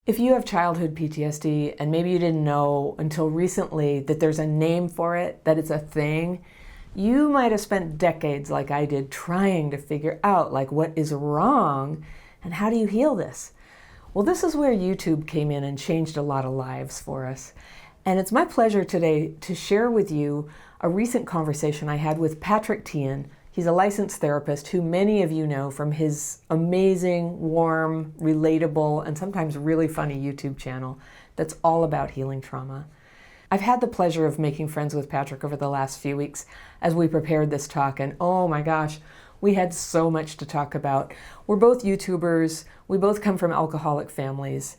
If you have childhood PTSD and maybe you didn't know until recently that there's a name for it, that it's a thing, you might have spent decades like I did trying to figure out like what is wrong and how do you heal this? Well, this is where YouTube came in and changed a lot of lives for us. And it's my pleasure today to share with you a recent conversation I had with Patrick Teahan. He's a licensed therapist who many of you know from his amazing, warm, relatable, and sometimes really funny YouTube channel that's all about healing trauma. I've had the pleasure of making friends with Patrick over the last few weeks as we prepared this talk, and oh my gosh, we had so much to talk about. We're both YouTubers, we both come from alcoholic families,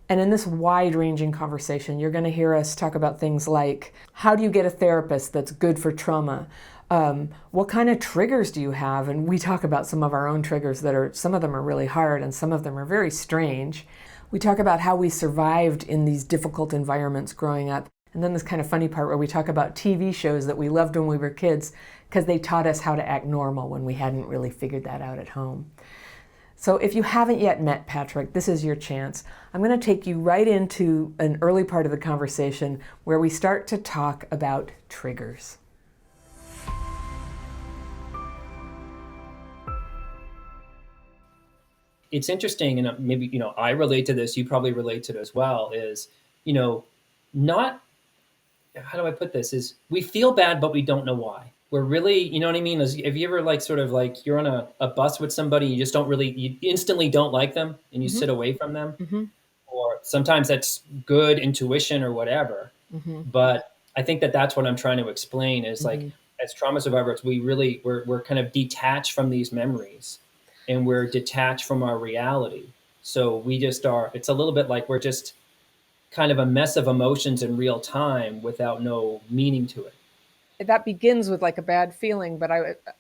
and in this wide-ranging conversation, you're going to hear us talk about things like, how do you get a therapist that's good for trauma? What kind of triggers do you have? And we talk about some of our own triggers some of them are really hard and some of them are very strange. We talk about how we survived in these difficult environments growing up. And then this kind of funny part where we talk about TV shows that we loved when we were kids because they taught us how to act normal when we hadn't really figured that out at home. So if you haven't yet met Patrick, this is your chance. I'm going to take you right into an early part of the conversation where we start to talk about triggers. It's interesting, and maybe, I relate to this, you probably relate to it as well, is, not, how do I put this, is we feel bad, but we don't know why. We're really, you know what I mean? Have you ever sort of you're on a bus with somebody, you just you instantly don't like them and you sit away from them? Mm-hmm. Or sometimes that's good intuition or whatever. Mm-hmm. But I think that's what I'm trying to explain is Mm-hmm. as trauma survivors, we're kind of detached from these memories and we're detached from our reality. So we just are, it's a little bit like we're just kind of a mess of emotions in real time without no meaning to it. That begins with like a bad feeling, but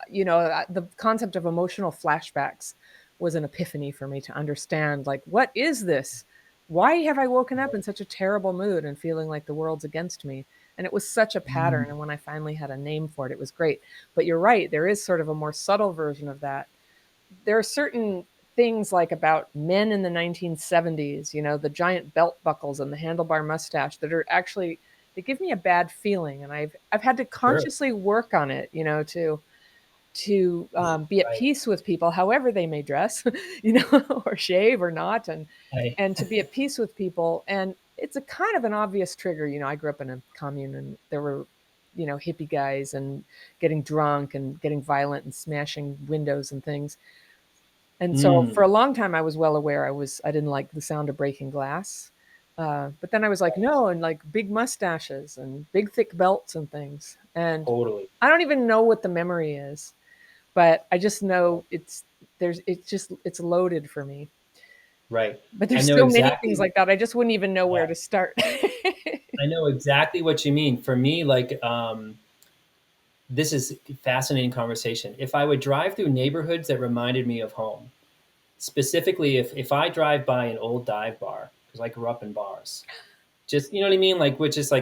the concept of emotional flashbacks was an epiphany for me to understand, like, what is this? Why have I woken up in such a terrible mood and feeling like the world's against me? And it was such a pattern. And when I finally had a name for it, it was great. But you're right, there is sort of a more subtle version of that. There are certain things like about men in the 1970s, the giant belt buckles and the handlebar mustache that are actually, they give me a bad feeling, and I've had to Sure. consciously work on it, to be at Right. peace with people, however they may dress, or shave or not, I, and to be at peace with people. And it's a kind of an obvious trigger. I grew up in a commune, and there were, hippie guys and getting drunk and getting violent and smashing windows and things. And so for a long time, I was well aware I didn't like the sound of breaking glass. But then I was like, no, and like big mustaches and big thick belts and things. And totally. I don't even know what the memory is, but I just know it's loaded for me. Right. But I there's know so many things exactly. like that. I just wouldn't even know Yeah, where to start. I know exactly what you mean. For me, this is a fascinating conversation. If I would drive through neighborhoods that reminded me of home, specifically if I drive by an old dive bar, because I grew up in bars, just, you know what I mean? Which is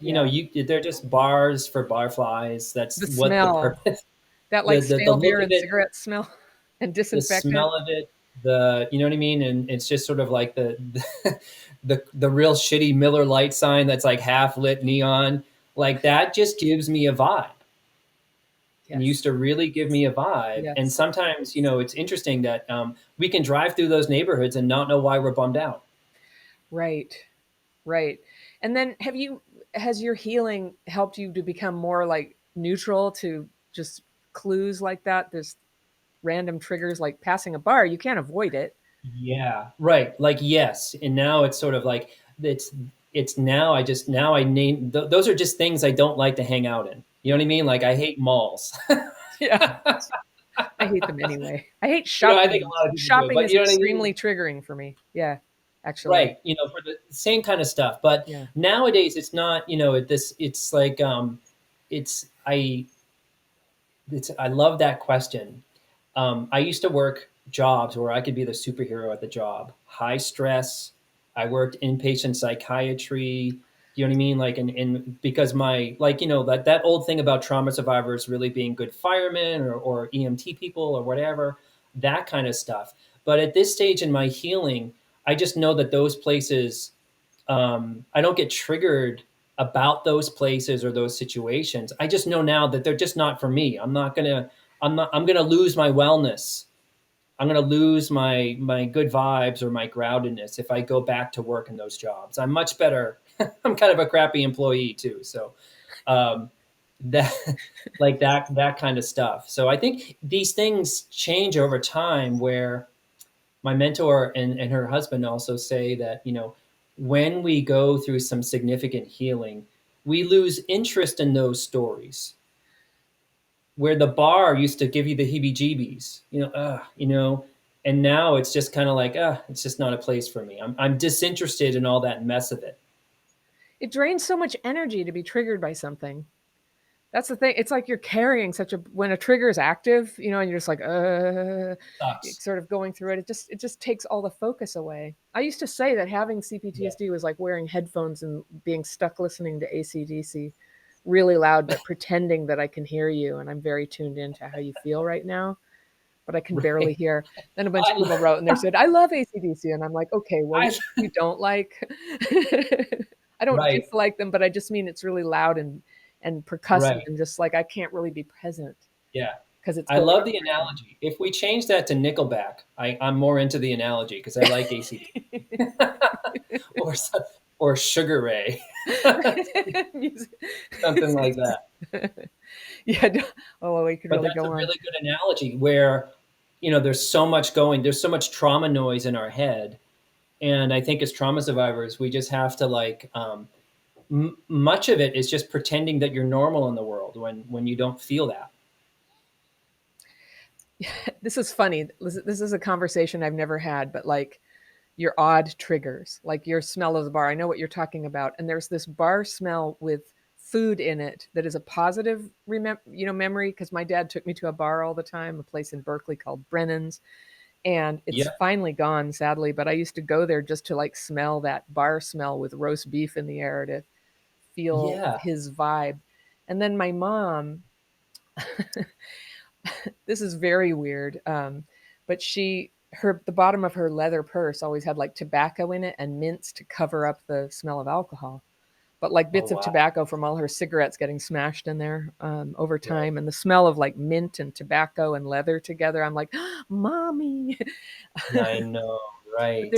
Yeah. they're just bars for barflies. The That's what the smell, purpose, that the, like the stale look beer of and it, cigarette smell and the disinfectant. smell of it, you know what I mean? And it's just sort of like the real shitty Miller Lite sign that's like half lit neon. Like that just gives me a vibe. And Yes. used to really give me a vibe. And Yes. sometimes, it's interesting that we can drive through those neighborhoods and not know why we're bummed out. Right. Right. And then has your healing helped you to become more like neutral to just clues like that? There's random triggers like passing a bar, you can't avoid it. Yeah, right. Like, yes. And now it's sort of like it's now now I name those are just things I don't like to hang out in. You know what I mean? Like I hate malls. Yeah. I hate them anyway. I hate I think a shopping. lot of people do, Shopping but is you know what I mean? extremely triggering for me. Yeah, actually. Right. For the same kind of stuff. But Yeah. nowadays it's not, it's like it's I love that question. I used to work jobs where I could be the superhero at the job. High stress. I worked inpatient psychiatry. You know what I mean? And because that old thing about trauma survivors really being good firemen or EMT people or whatever, that kind of stuff. But at this stage in my healing, I just know that those places, I don't get triggered about those places or those situations. I just know now that they're just not for me. I'm gonna lose my wellness. I'm gonna lose my good vibes or my groundedness if I go back to work in those jobs. I'm much better. I'm kind of a crappy employee too. So um, that like that kind of stuff. So I think these things change over time where my mentor and her husband also say that, when we go through some significant healing, we lose interest in those stories where the bar used to give you the heebie-jeebies, and now it's just kind of like, it's just not a place for me. I'm disinterested in all that mess of it. It drains so much energy to be triggered by something. That's the thing. It's like you're carrying such a when a trigger is active, and you're just like, Sucks. sort of going through it. It just takes all the focus away. I used to say that having Yeah. CPTSD was like wearing headphones and being stuck listening to AC/DC really loud, but pretending that I can hear you and I'm very tuned into how you feel right now, but I can barely Right. hear. Then a bunch of I, people wrote and they said, I love AC/DC. And I'm like, okay, well, I, which you don't like? I don't right, dislike them, but I just mean it's really loud and percussive right. and just like I can't really be present Yeah. because it's I going love on the right analogy. If we change that to Nickelback, I'm more into the analogy because I like ACD or or Sugar Ray, now. Music. something like that. Yeah. Oh, well, we could But really that's go a on. really good analogy where, there's so much trauma noise in our head. And I think as trauma survivors, we just have to much of it is just pretending that you're normal in the world when you don't feel that. This is funny. This is a conversation I've never had, but like your odd triggers, like your smell of the bar. I know what you're talking about. And there's this bar smell with food in it that is a positive memory because my dad took me to a bar all the time, a place in Berkeley called Brennan's, and it's Yeah. finally gone sadly, but I used to go there just to like smell that bar smell with roast beef in the air to feel Yeah. his vibe. And then my mom, this is very weird. But the bottom of her leather purse always had like tobacco in it and mints to cover up the smell of alcohol. But like Oh, bits of wow. tobacco from all her cigarettes getting smashed in there over Right. time, and the smell of like mint and tobacco and leather together. I'm like, mommy. I know. But Right.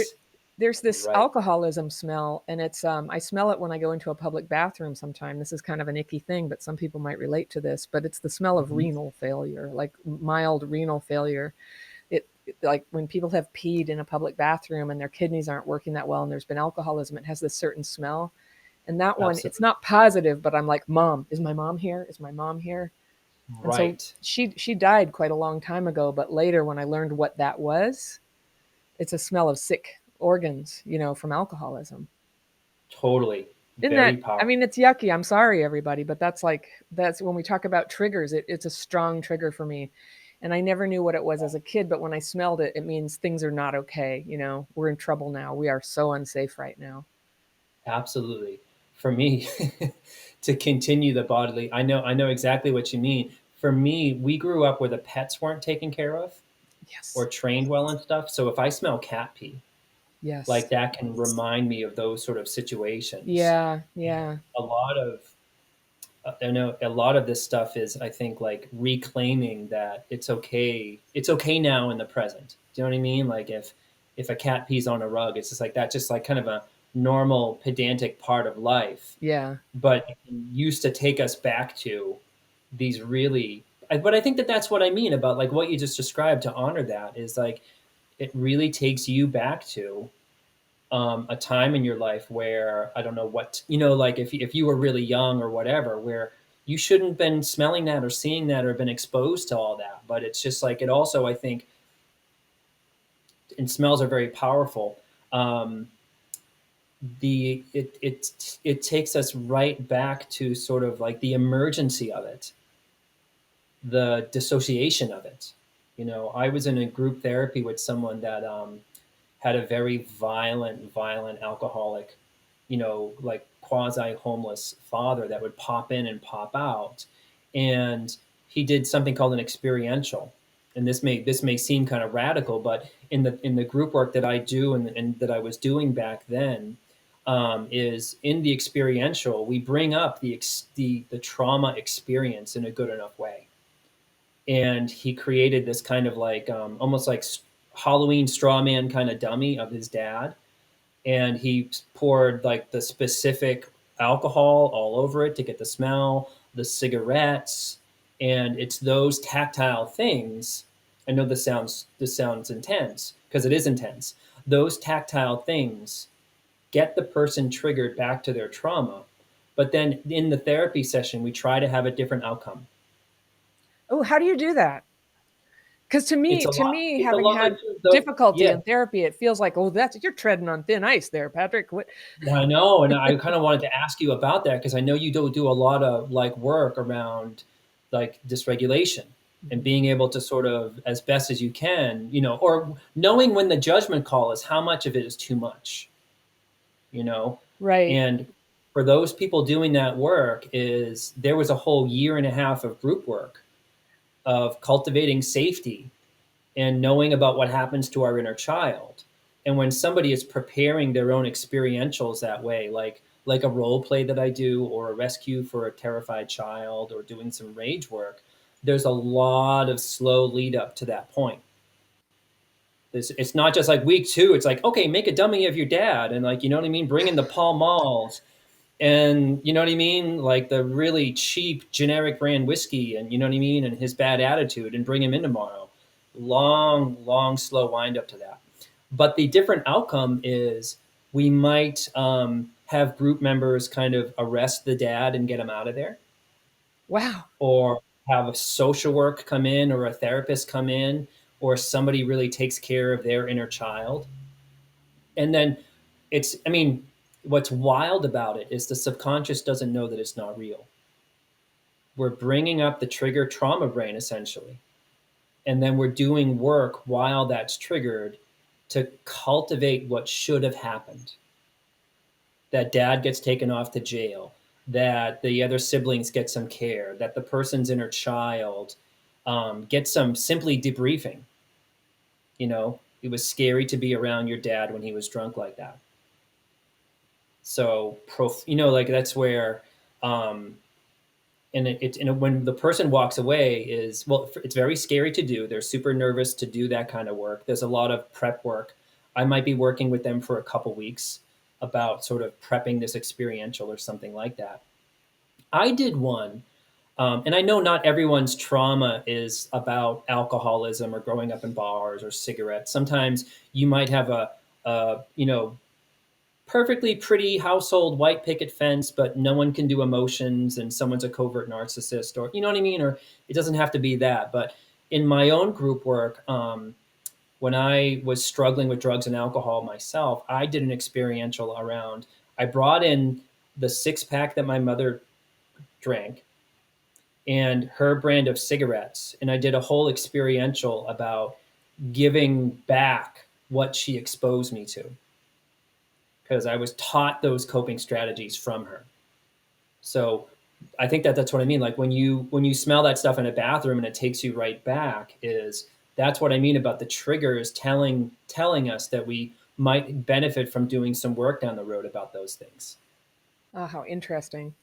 there's this Right. alcoholism smell, and it's I smell it when I go into a public bathroom sometime. This is kind of an icky thing, but some people might relate to this. But it's the smell of Mhm. renal failure, like mild renal failure. Like when people have peed in a public bathroom and their kidneys aren't working that well, and there's been alcoholism, it has this certain smell. And that one, it's Absolutely. not positive, but I'm like, Mom, is my mom here? Is my mom here? And so Right. she died quite a long time ago, but later when I learned what that was, it's a smell of sick organs, from alcoholism. Totally. Isn't Very that, I powerful. mean, it's yucky. I'm sorry, everybody, but that's when we talk about triggers, it's a strong trigger for me. And I never knew what it was as a kid, but when I smelled it, it means things are not okay. We're in trouble now. We are so unsafe right now. Absolutely. For me, to continue the bodily, I know exactly what you mean. For me, we grew up where the pets weren't taken care of or Yes. trained well and stuff. So if I smell cat pee, like Yes. that can remind me of those sort of situations. Yeah. And Yeah. a lot of I know a lot of this stuff is, I think, like reclaiming that it's okay. It's okay now in the present. Do you know what I mean? Like if a cat pees on a rug, it's just like that, just like kind of a normal pedantic part of life. Yeah. But it used to take us back to these really. But I think that that's what I mean about like what you just described. To honor that is like it really takes you back to a time in your life where I don't know what like if you were really young or whatever, where you shouldn't have been smelling that or seeing that or been exposed to all that. But it's just like it also, I think, and smells are very powerful. Um, it takes us right back to sort of like the emergency of it, the dissociation of it. I was in a group therapy with someone that had a very violent alcoholic, like quasi homeless father that would pop in and pop out. And he did something called an experiential. and this may seem kind of radical, but in the group work that I do and that I was doing back then, is in the experiential, we bring up the trauma experience in a good enough way. And he created this kind of like almost like Halloween straw man kind of dummy of his dad, and he poured like the specific alcohol all over it to get the smell, the cigarettes, and it's those tactile things. I know this sounds intense because it is intense. Those tactile things get the person triggered back to their trauma, but then in the therapy session we try to have a different outcome. Oh, how do you do that? Because to It's me, a to lot. me, It's a having lot like had the difficulty yeah. in therapy, it feels like, oh, that's you're treading on thin ice there, Patrick. What? I know, and I kind of wanted to ask you about that because I know you do a lot of like work around like dysregulation and Mhm. being able to sort of as best as you can, or knowing when the judgment call is how much of it is too much, you know. Right. And for those people doing that work, is there was a whole year and a half of group work of cultivating safety and knowing about what happens to our inner child. And when somebody is preparing their own experientials that way, like a role play that I do, or a rescue for a terrified child, or doing some rage work, there's a lot of slow lead up to that point. It's not just like week two. It's like, okay, make a dummy of your dad, and like, you know what I mean, bring in the Pall Malls, and you know what I mean, like the really cheap generic brand whiskey, and you know what I mean, and his bad attitude, and bring him in tomorrow. Long, long, slow wind up to that. But the different outcome is we might have group members kind of arrest the dad and get him out of there, Wow. or have a social work come in, or a therapist come in, or somebody really takes care of their inner child. And then I mean, what's wild about it is the subconscious doesn't know that it's not real. We're bringing up the trigger trauma brain essentially. And then we're doing work while that's triggered to cultivate what should have happened. That dad gets taken off to jail, that the other siblings get some care, that the person's inner child gets some simply debriefing. It was scary to be around your dad when he was drunk like that. So, like that's where, um, when the person walks away is, well, it's very scary to do. They're super nervous to do that kind of work. There's a lot of prep work. I might be working with them for a couple weeks about sort of prepping this experiential or something like that. I did one, and I know not everyone's trauma is about alcoholism or growing up in bars or cigarettes. Sometimes you might have a perfectly pretty household white picket fence, but no one can do emotions and someone's a covert narcissist, or you know what I mean? Or it doesn't have to be that. But in my own group work, when I was struggling with drugs and alcohol myself, I did an experiential around, I brought in the 6-pack that my mother drank and her brand of cigarettes. And I did a whole experiential about giving back what she exposed me to, because I was taught those coping strategies from her. So I think that's what I mean. Like when you smell that stuff in a bathroom and it takes you right back, is that's what I mean about the triggers telling us that we might benefit from doing some work down the road about those things. Oh, how interesting.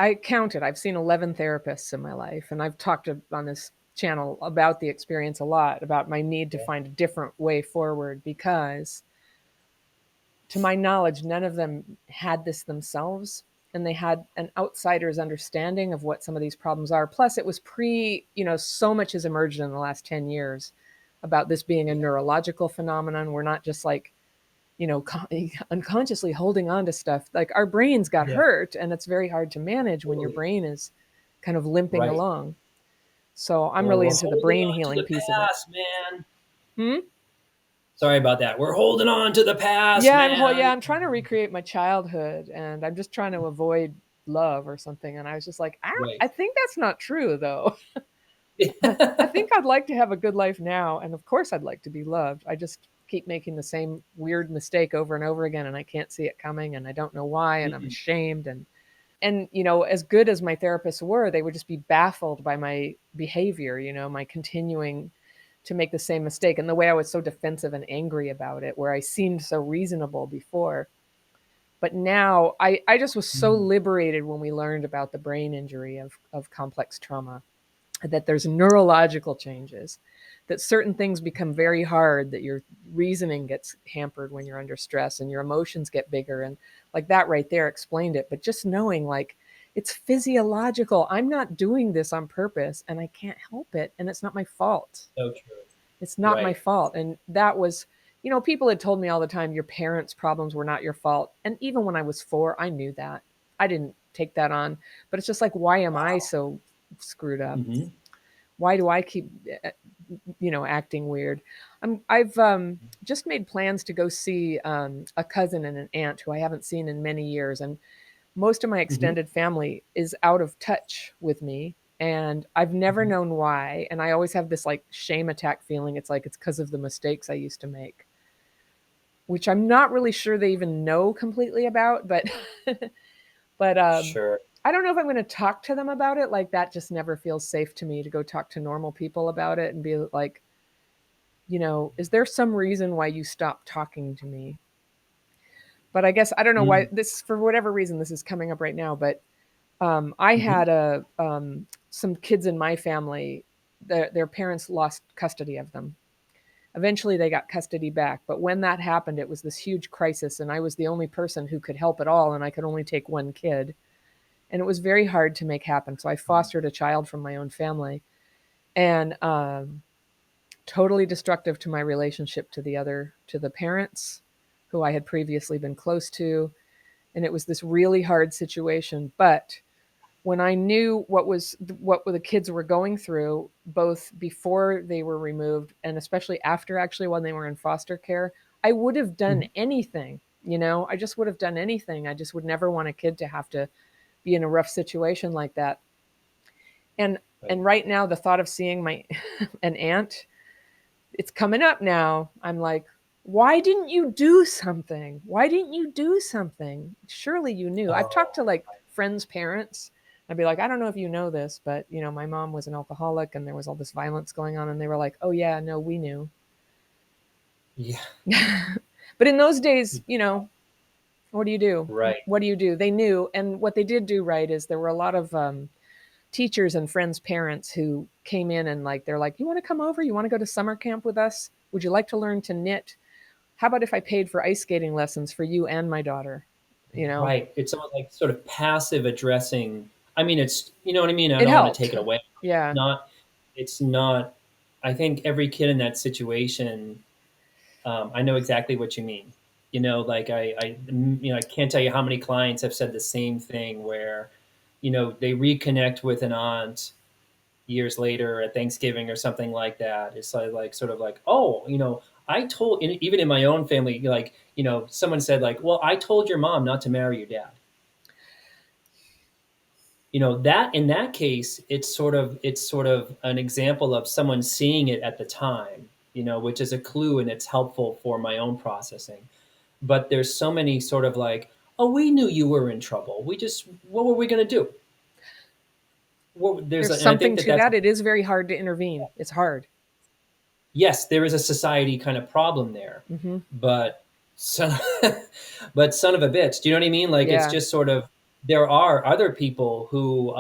I counted. I've seen 11 therapists in my life, and I've talked on this channel about the experience a lot, about my need to Yeah. find a different way forward because, to my knowledge, none of them had this themselves, and they had an outsider's understanding of what some of these problems are. Plus, it was so much has emerged in the last 10 years about this being a neurological phenomenon. We're not just like, unconsciously holding on to stuff. Like our brains got Yeah, hurt, and it's very hard to manage when your totally. brain is kind of limping Right. along. So I'm Or really we're into the holding brain on to healing the piece of it. past, man. Hmm? Sorry about that. We're holding on to the past, Yeah, man. I'm trying to recreate my childhood, and I'm just trying to avoid love or something. And I was just like, Right. I think that's not true, though. I think I'd like to have a good life now, and of course, I'd like to be loved. I just keep making the same weird mistake over and over again, and I can't see it coming, and I don't know why, and I'm Mm-mm. ashamed. And And as good as my therapists were, they would just be baffled by my behavior, my continuing to make the same mistake, and the way I was so defensive and angry about it, where I seemed so reasonable before. But now I just was so Mm. liberated when we learned about the brain injury of complex trauma, that there's neurological changes, that certain things become very hard, that your reasoning gets hampered when you're under stress and your emotions get bigger. And like that right there explained it. But just knowing, like, it's physiological. I'm not doing this on purpose and I can't help it. And it's not my fault. So true. It's not my Right. fault. And that was, people had told me all the time, your parents' problems were not your fault. And even when I was 4, I knew that. I didn't take that on. But it's just like, why am I Wow. so screwed up? Hmm. Why do I keep, acting weird? I've just made plans to go see a cousin and an aunt who I haven't seen in many years, and most of my Hmm. extended family is out of touch with me, and I've never Hmm. known why. And I always have this like shame attack feeling. It's like it's because of the mistakes I used to make, which I'm not really sure they even know completely about, but but Sure. I don't know if I'm going to talk to them about it. Like that just never feels safe to me, to go talk to normal people about it and be like, is there some reason why you stopped talking to me? But I guess I don't know why Mm. this, for whatever reason, this is coming up right now. But I Hmm. had some kids in my family. Their parents lost custody of them. Eventually, they got custody back. But when that happened, it was this huge crisis, and I was the only person who could help at all, and I could only take one kid, and it was very hard to make happen. So I fostered a child from my own family, and totally destructive to my relationship to the parents who I had previously been close to. And it was this really hard situation. But when I knew what the kids were going through, both before they were removed and especially after, actually when they were in foster care, I would have done Hmm. anything. I just would have done anything. I just would never want a kid to have to be in a rough situation like that. And Right. and right now, the thought of seeing my an aunt, it's coming up now. I'm like, why didn't you do something? Why didn't you do something? Surely you knew. I've talked to Oh, like friends' parents. I'd be like, I don't know if you know this, but my mom was an alcoholic and there was all this violence going on. And they were like, oh, yeah, no, we knew. yeah. But in those days, what do you do? Right. What do you do? They knew. And what they did do right is there were a lot of teachers and friends' parents who came in and like, they're like, you want to come over? You want to go to summer camp with us? Would you like to learn to knit? How about if I paid for ice skating lessons for you and my daughter? You know, Right. It's almost like sort of passive addressing. I mean, it's, you know what I mean? I it don't want to take helped. it away. Yeah. Not, it's not, I think every kid in that situation, I know exactly what you mean. Like I can't tell you how many clients have said the same thing where, they reconnect with an aunt years later at Thanksgiving or something like that. It's like sort of like, oh, I told, even in my own family, like, someone said like, well, I told your mom not to marry your dad. That in that case, it's sort of an example of someone seeing it at the time, which is a clue and it's helpful for my own processing. But there's so many sort of like, oh, we knew you were in trouble. What were we going to do? There's And I think something that to that's, that. It is very hard to intervene. It's hard. yes, there is a society kind of problem there, Hmm. but son, but son of a bitch, do you know what I mean? Like it's Yeah. just sort of, there are other people who,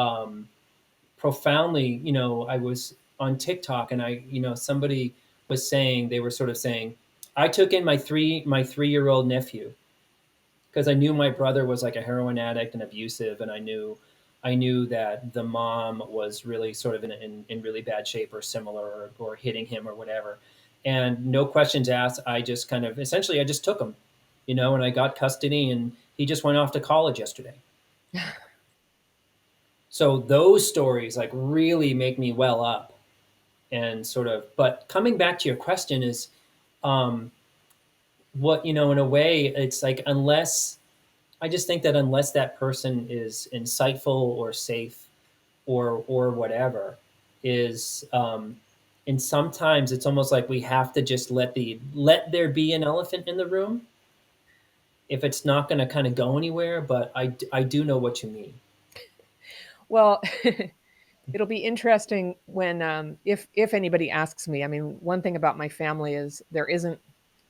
profoundly, I was on TikTok and somebody was saying, they were sort of saying, I took in my 3-year-old nephew because I knew my brother was like a heroin addict and abusive, and I knew that the mom was really sort of in really bad shape or similar, or hitting him or whatever. And no questions asked, I just kind of essentially I just took him, and I got custody, and he just went off to college yesterday. So those stories like really make me well up and sort of. But coming back to your question is, um, what in a way, it's like unless I just think that unless that person is insightful or safe or whatever, is and sometimes it's almost like we have to just let there be an elephant in the room if it's not going to kind of go anywhere. But I do know what you mean. Well, it'll be interesting when if anybody asks me. I mean, one thing about my family is there isn't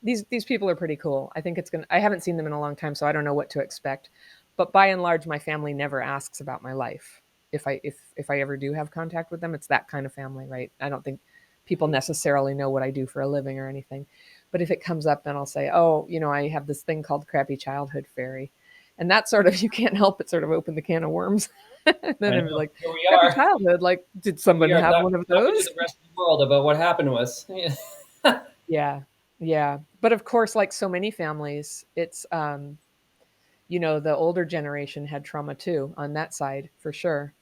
these people are pretty cool. I think it's gonna. I haven't seen them in a long time, so I don't know what to expect. But by and large, my family never asks about my life. If I ever do have contact with them, it's that kind of family, right? I don't think people necessarily know what I do for a living or anything. But if it comes up, then I'll say, "Oh, I have this thing called crappy childhood fairy," and that sort of you can't help but sort of open the can of worms. Then I I'm know. like, Here we crappy are. childhood. Like, did Here we someone are have one of talking to those? the rest of the world about what happened to us. Yeah. Yeah, yeah. But of course, like so many families, it's the older generation had trauma too on that side for sure.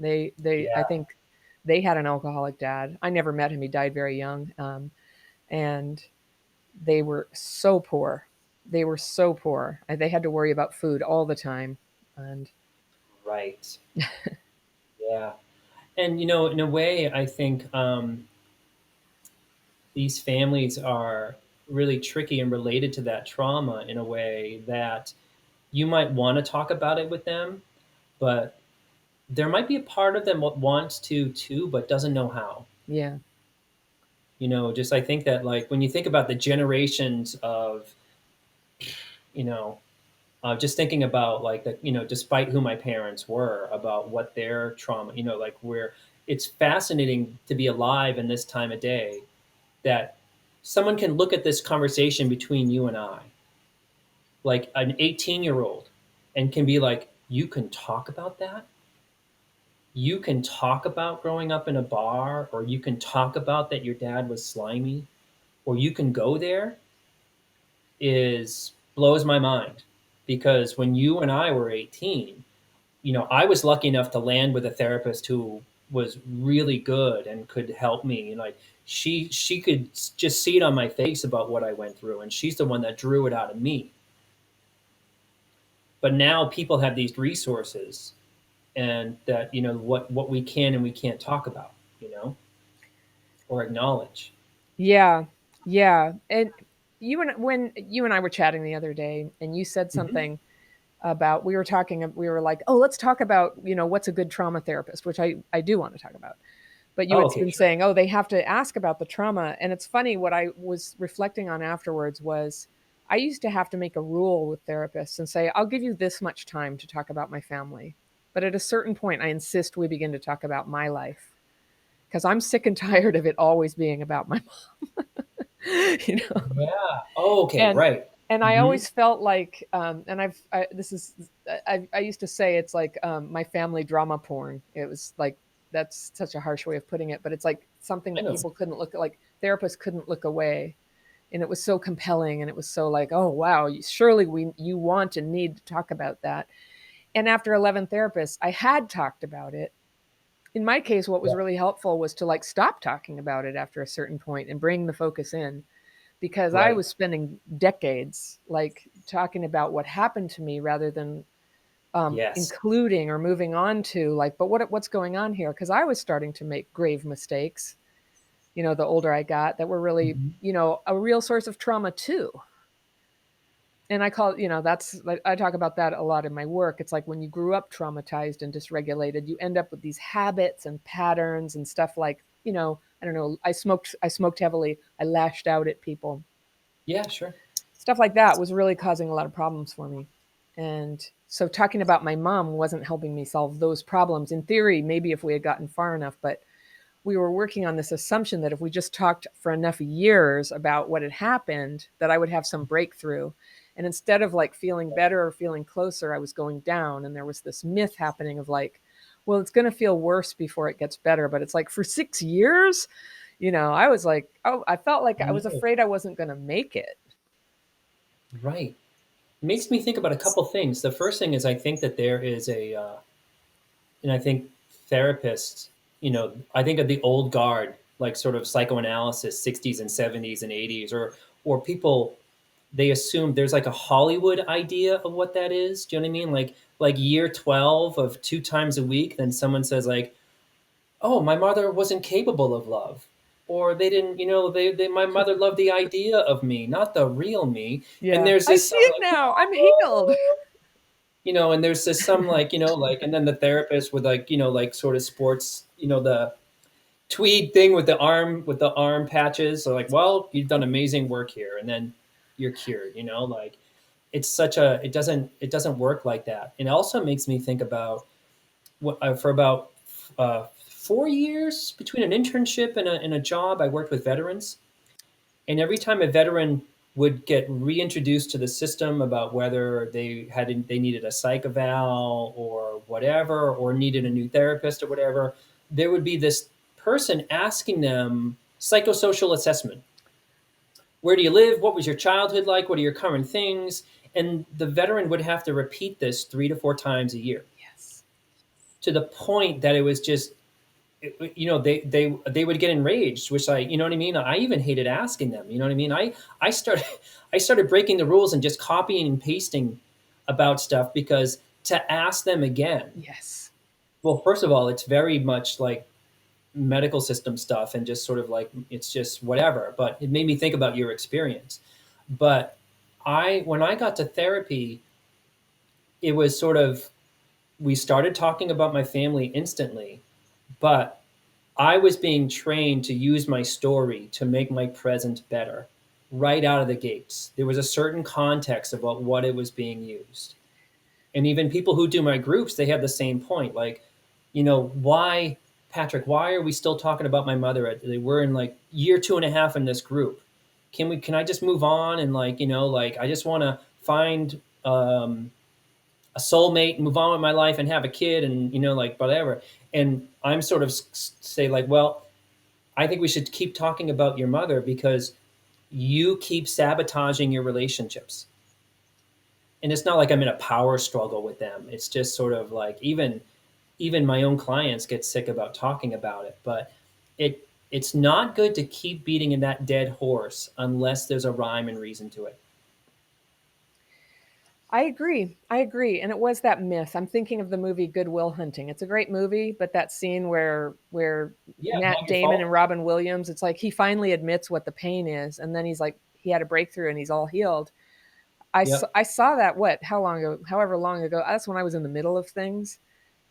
I Yeah. think they had an alcoholic dad. I never met him. He died very young, and they were so poor. They were so poor. They had to worry about food all the time, and Right. Yeah. And in a way, I think these families are really tricky and related to that trauma in a way that you might want to talk about it with them, but there might be a part of them that wants to too, but doesn't know how. yeah, Just I think that like when you think about the generations of, you know, just thinking about like the, despite who my parents were, about what their trauma, like where it's fascinating to be alive in this time of day that someone can look at this conversation between you and I, like an 18-year-old, and can be like, you can talk about that? You can talk about growing up in a bar, or you can talk about that your dad was slimy, or you can go there, is blows my mind. Because when you and I were 18, I was lucky enough to land with a therapist who was really good and could help me. And like she could just see it on my face about what I went through, and she's the one that drew it out of me. But now people have these resources, and that what we can and we can't talk about, or acknowledge. yeah, yeah. And when you and I were chatting the other day, and you said Hmm. something about we were like, oh, let's talk about what's a good trauma therapist, which I do want to talk about. But you Oh, had okay, been sure. saying, oh, they have to ask about the trauma. And it's funny, what I was reflecting on afterwards was I used to have to make a rule with therapists and say, I'll give you this much time to talk about my family. But at a certain point, I insist we begin to talk about my life because I'm sick and tired of it always being about my mom, Yeah. Oh, okay, and right. I Hmm. always felt like, and I used to say it's like my family drama porn. It was like that's such a harsh way of putting it, but it's like something I that know. people couldn't look like therapists couldn't look away, and it was so compelling, and it was so like, oh wow, surely you want and need to talk about that. And after 11 therapists, I had talked about it. In my case, what was Yeah. really helpful was to like stop talking about it after a certain point and bring the focus in, because I Right. was spending decades like talking about what happened to me rather than Yes. including or moving on to like, but what's going on here? Because I was starting to make grave mistakes. The older I got, that were really Hmm. a real source of trauma too. And I call that's like I talk about that a lot in my work. It's like when you grew up traumatized and dysregulated, you end up with these habits and patterns and stuff like I don't know. I smoked heavily. I lashed out at people. Yeah, sure. Stuff like that was really causing a lot of problems for me. And so talking about my mom wasn't helping me solve those problems. In theory, maybe if we had gotten far enough, but we were working on this assumption that if we just talked for enough years about what had happened, that I would have some breakthrough. And instead of like feeling better or feeling closer, I was going down. And there was this myth happening of like, well, it's going to feel worse before it gets better. But it's like for 6 years, I was like, oh, I felt like I I was know. afraid I wasn't going to make it. Right. It makes me think about a couple things. The first thing is I think that there is and I think therapists, I think of the old guard, like sort of psychoanalysis, 60s and 70s and 80s, or people, they assume there's like a Hollywood idea of what that is. Do you know what I mean? Like year 12 of 2 times a week, then someone says like, oh, my mother wasn't capable of love. Or they didn't, my mother loved the idea of me, not the real me. And Yeah. there's I this see it like, now. I'm healed. And there's this some like, and then the therapist with like, like sort of sports, the tweed thing with the arm patches. So like, well, you've done amazing work here, and then you're cured. Like it doesn't work like that. And it also makes me think about what for about 4 years between an internship and a job, I worked with veterans, and every time a veteran would get reintroduced to the system about whether they needed a psych eval or whatever, or needed a new therapist or whatever, there would be this person asking them psychosocial assessment. Where do you live? What was your childhood like? What are your current things? And the veteran would have to repeat this 3 to 4 times a year, Yes. to the point that it was just, they would get enraged, which you know what I mean, I even hated asking them, you know what I mean. I started I started breaking the rules and just copying and pasting about stuff, because to ask them again, Yes. well, first of all, it's very much like medical system stuff, and just sort of like it's just whatever, but it made me think about your experience. But when I got to therapy, it was sort of, we started talking about my family instantly, but I was being trained to use my story to make my present better right out of the gates. There was a certain context about what it was being used. And even people who do my groups, they have the same point. Like, why, Patrick, why are we still talking about my mother? We're in like year 2.5 in this group. Can I just move on? And like, like I just want to find a soulmate and move on with my life and have a kid and, like whatever. And I'm sort of say like, well, I think we should keep talking about your mother, because you keep sabotaging your relationships. And it's not like I'm in a power struggle with them. It's just sort of like, even my own clients get sick about talking about it. But it's not good to keep beating in that dead horse unless there's a rhyme and reason to it. I agree. I agree. And it was that myth. I'm thinking of the movie Good Will Hunting. It's a great movie, but that scene where Yeah, Matt not your Damon and fault. Robin Williams, it's like he finally admits what the pain is, and then he's like he had a breakthrough and he's all healed. Yep. I saw that how long ago, however long ago. That's when I was in the middle of things.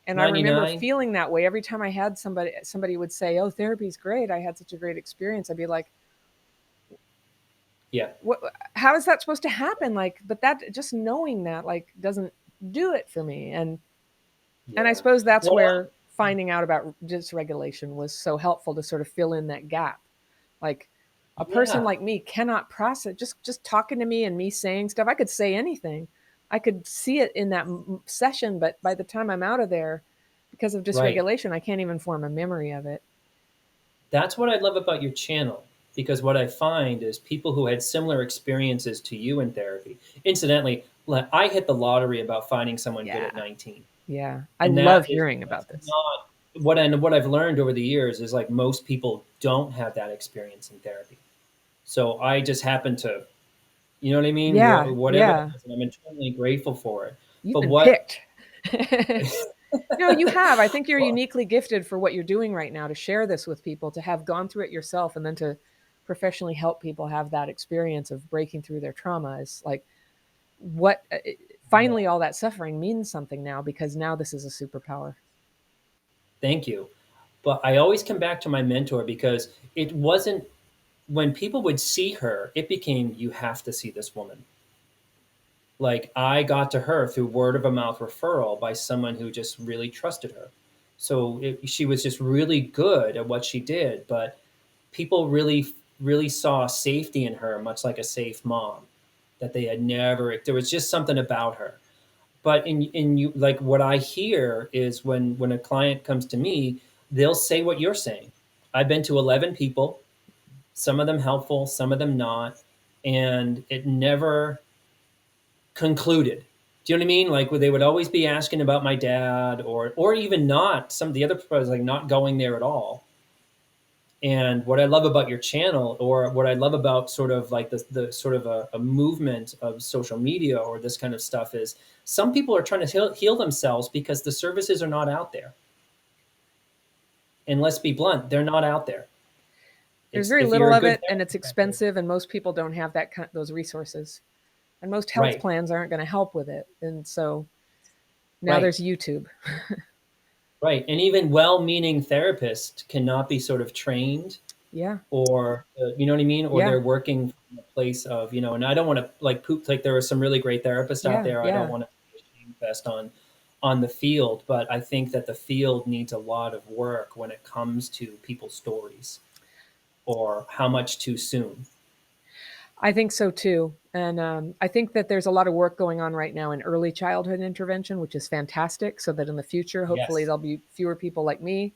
And I remember 99. feeling that way every time I had somebody would say, "Oh, therapy's great. I had such a great experience." I'd be like, Yeah. what, how is that supposed to happen? Like, but that, just knowing that, like, doesn't do it for me. And I Yeah. suppose that's Well, where finding out about dysregulation was so helpful to sort of fill in that gap. Like, a person yeah. like me cannot process just talking to me and me saying stuff. I could say anything. I could see it in that session, but by the time I'm out of there, because of Right. dysregulation, I can't even form a memory of it. That's what I love about your channel, because what I find is people who had similar experiences to you in therapy. Incidentally, like, I hit the lottery about finding someone good Yeah. at 19. Yeah. I And love hearing that's about this. not what I've learned over the years is like most people don't have that experience in therapy. So I just happen to, you know what I mean? Yeah. Whatever that Yeah. is, and I'm eternally grateful for it. You've But been what, picked. No, you have. I think you're well, uniquely gifted for what you're doing right now, to share this with people, to have gone through it yourself, and then to professionally help people have that experience of breaking through their trauma. Is like what finally all that suffering means something now, because now this is a superpower. thank you. But I always come back to my mentor, because it wasn't, when people would see her, it became, you have to see this woman. Like I got to her through word of a mouth referral by someone who just really trusted her. So she was just really good at what she did, but people really saw safety in her, much like a safe mom that they had never. There was just something about her. But in you, like what I hear is when a client comes to me, they'll say what you're saying. I've been to 11 people, some of them helpful, some of them not, and it never concluded. Do you know what I mean? Like they would always be asking about my dad, or even not. Some of the other providers like not going there at all. And what I love about your channel, or what I love about sort of like the sort of a movement of social media or this kind of stuff, is some people are trying to heal themselves because the services are not out there. And let's be blunt, they're not out there. There's It's very if you're little a of good it, and it's therapist, expensive, and most people don't have those resources, and most health right? plans aren't going to help with it. And so Now there's Right. YouTube. Right. And even well-meaning therapists cannot be sort of trained, Yeah. or you know what I mean, or Yeah. they're working from a place of, and I don't want to like poop, like there are some really great therapists out Yeah. there. I don't Yeah. want to be a shame fest on the field, but I think that the field needs a lot of work when it comes to people's stories, or how much too soon. I think so too. And I think that there's a lot of work going on right now in early childhood intervention, which is fantastic. So that in the future, hopefully, Yes. there'll be fewer people like me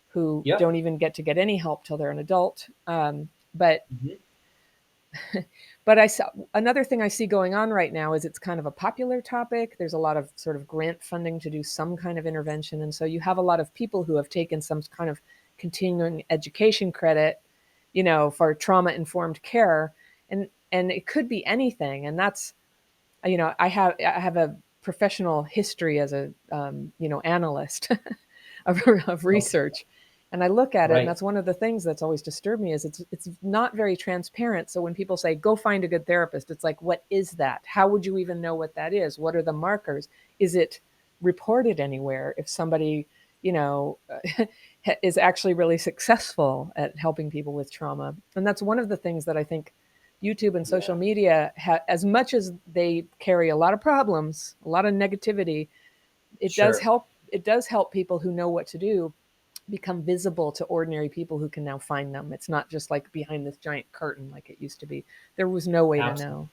who Yep. don't even get any help till they're an adult. But Hmm. but I saw another thing I see going on right now is it's kind of a popular topic. There's a lot of sort of grant funding to do some kind of intervention, and so you have a lot of people who have taken some kind of continuing education credit, for trauma informed care, and it could be anything, and that's I have a professional history as a analyst of Okay. research, and I look at it, and Right. that's one of the things that's always disturbed me is it's not very transparent. So when people say go find a good therapist, it's like, what is that? How would you even know what that is? What are the markers? Is it reported anywhere if somebody you know is actually really successful at helping people with trauma? And that's one of the things that I think YouTube and social Yeah. media, as much as they carry a lot of problems, a lot of negativity, it does Sure. help. It does help people who know what to do become visible to ordinary people who can now find them. It's not just like behind this giant curtain like it used to be. There was no way to Absolutely. know.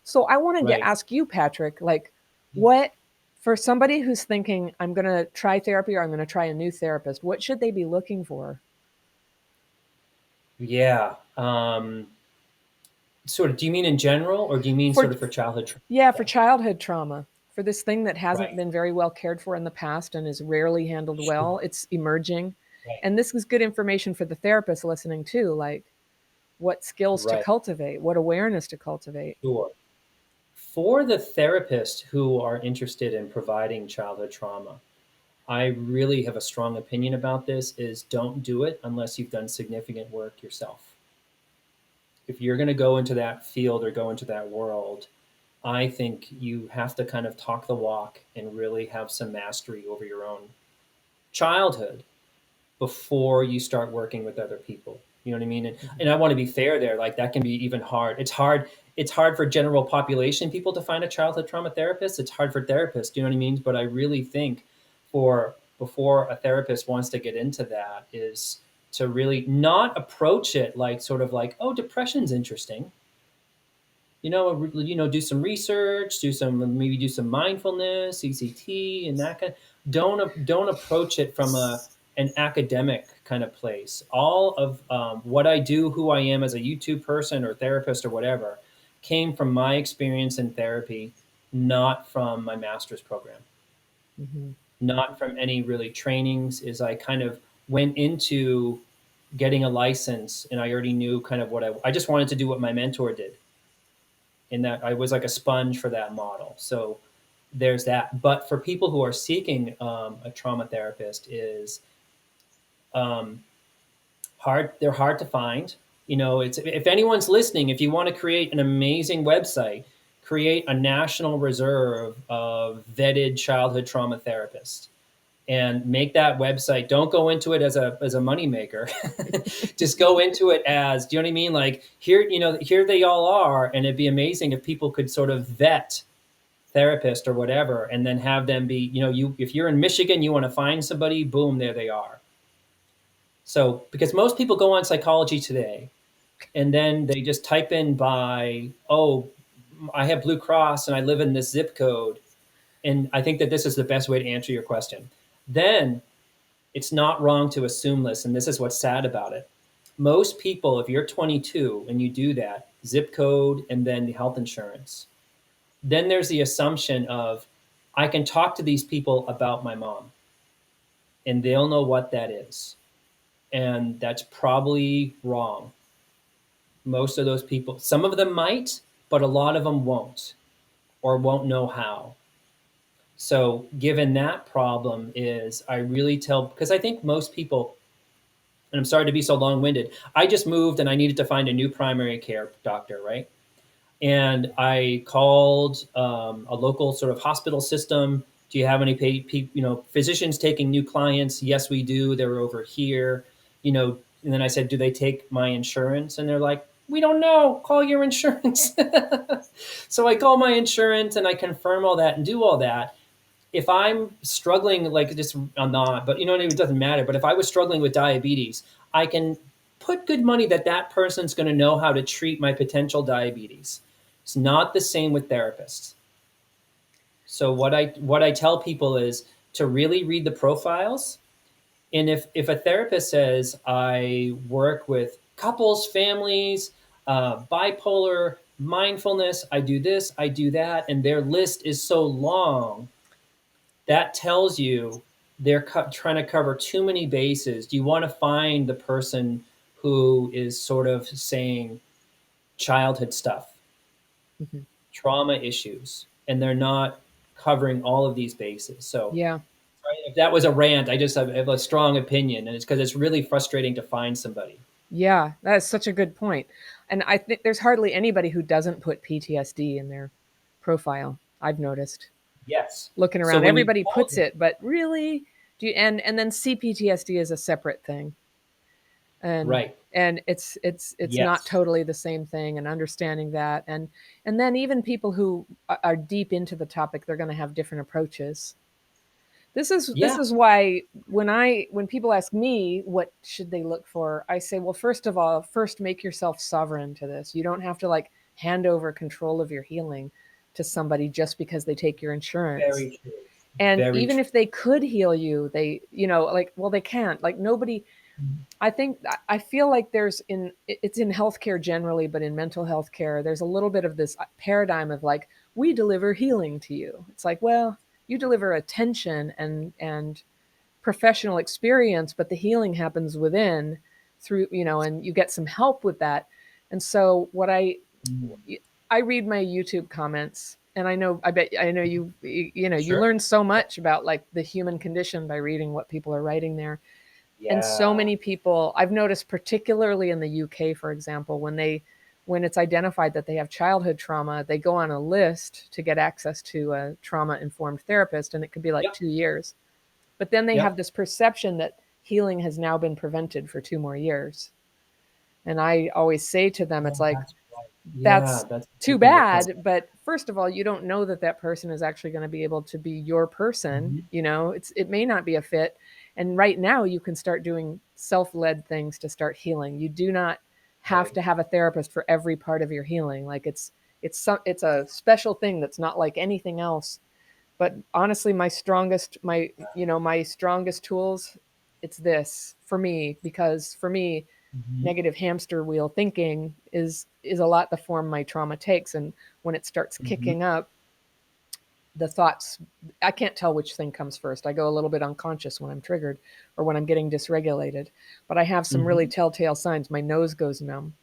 So I wanted to Right. ask you, Patrick, like, Yeah. what for somebody who's thinking, I'm going to try therapy or I'm going to try a new therapist, what should they be looking for? Yeah. Sort of, do you mean in general, or do you mean For sort of for childhood trauma Yeah, for stuff? childhood trauma, for this thing that hasn't Right. been very well cared for in the past and is rarely handled well. Sure. It's emerging. Right. And this is good information for the therapist listening too, like what skills to Right. cultivate, what awareness to cultivate. Sure. For the therapists who are interested in providing childhood trauma, I really have a strong opinion about this, is don't do it unless you've done significant work yourself. If you're going to go into that field or go into that world, I think you have to kind of talk the walk and really have some mastery over your own childhood before you start working with other people. You know what I mean? And I want to be fair there. Like that can be even hard. It's hard. It's hard for general population people to find a childhood trauma therapist. It's hard for therapists. Do you know what I mean? But I really think for before a therapist wants to get into that is to really not approach it like sort of like, oh, depression's interesting. Do some research, maybe do some mindfulness, ECT, and that kind. Don't approach it from an academic kind of place. All of what I do, who I am as a YouTube person or therapist or whatever, came from my experience in therapy, not from my master's program, Mm-hmm. not from any really trainings. Is I kind of went into getting a license, and I already knew kind of what I just wanted to do what my mentor did, in that I was like a sponge for that model. So there's that. But for people who are seeking a trauma therapist, is um, hard. They're hard to find. It's, if anyone's listening, if you want to create an amazing website, create a national reserve of vetted childhood trauma therapists and make that website. Don't go into it as a money maker. Just go into it as, do you know what I mean? Like here they all are, and it'd be amazing if people could sort of vet therapist or whatever, and then have them be, if you're in Michigan, you want to find somebody, boom, there they are. So because most people go on Psychology Today, and then they just type in by, oh, I have Blue Cross and I live in this zip code, and I think that this is the best way to answer your question. Then it's not wrong to assume this, and this is what's sad about it. Most people, if you're 22 and you do that, zip code and then the health insurance, then there's the assumption of, I can talk to these people about my mom and they'll know what that is. And that's probably wrong. Most of those people, some of them might, but a lot of them won't, or won't know how. So, given that problem, is I really tell, because I think most people, and I'm sorry to be so long winded, I just moved and I needed to find a new primary care doctor, right? And I called a local sort of hospital system. Do you have any physicians taking new clients? Yes, we do. They're over here. And then I said, do they take my insurance? And they're like, we don't know. Call your insurance. So I call my insurance and I confirm all that and do all that. If I'm struggling, like just I'm not, but it doesn't matter. But if I was struggling with diabetes, I can put good money that that person's going to know how to treat my potential diabetes. It's not the same with therapists. So what I tell people is to really read the profiles. And if a therapist says I work with couples, families, bipolar, mindfulness, I do this, I do that, and their list is so long, that tells you they're trying to cover too many bases. You want to find the person who is sort of saying childhood stuff, Hmm. trauma issues, and they're not covering all of these bases. So Yeah. if that was a rant, I just have a strong opinion, and it's because it's really frustrating to find somebody. Yeah, that's such a good point. And I think there's hardly anybody who doesn't put PTSD in their profile. I've noticed Yes. looking So around, when you everybody told puts me, it, but really, do you, and then CPTSD is a separate thing, and right? it's not Yes. totally the same thing. And understanding that, and then even people who are deep into the topic, they're going to have different approaches. This Yeah. is why when people ask me what should they look for, I say, well, first of all, first make yourself sovereign to this. You don't have to like hand over control of your healing to somebody just because they take your insurance. Very true. And Very even true. if they could heal you, they, like, well, they can't. Like nobody, I think I feel like it's in healthcare generally, but in mental health care, there's a little bit of this paradigm of like, we deliver healing to you. It's like, well, you deliver attention and professional experience, but the healing happens within through, and you get some help with that. And so Mm. I read my YouTube comments, and I know you Sure. learn so much about like the human condition by reading what people are writing there. And so Yeah. many people, I've noticed, particularly in the UK, for example, when it's identified that they have childhood trauma, they go on a list to get access to a trauma informed therapist, and it could be like Yep. 2 years. But then they have Yep. this perception that healing has now been prevented for 2 more years. And I always say to them, it's Oh, like, that's right. Yeah, that's that's a too good thing to point bad. But first of all, you don't know that that person is actually going to be able to be your out. person. Mhm. It may not be a fit. And right now, you can start doing self-led things to start healing. You do not have Right. to have a therapist for every part of your healing. Like it's a special thing that's not like anything else. But honestly, my strongest tools, it's this for me, because for me, Mhm. negative hamster wheel thinking is a lot the form my trauma takes. And when it starts Mhm. kicking up, the thoughts, I can't tell which thing comes first. I go a little bit unconscious when I'm triggered or when I'm getting dysregulated. But I have some really Mhm. telltale signs. My nose goes numb.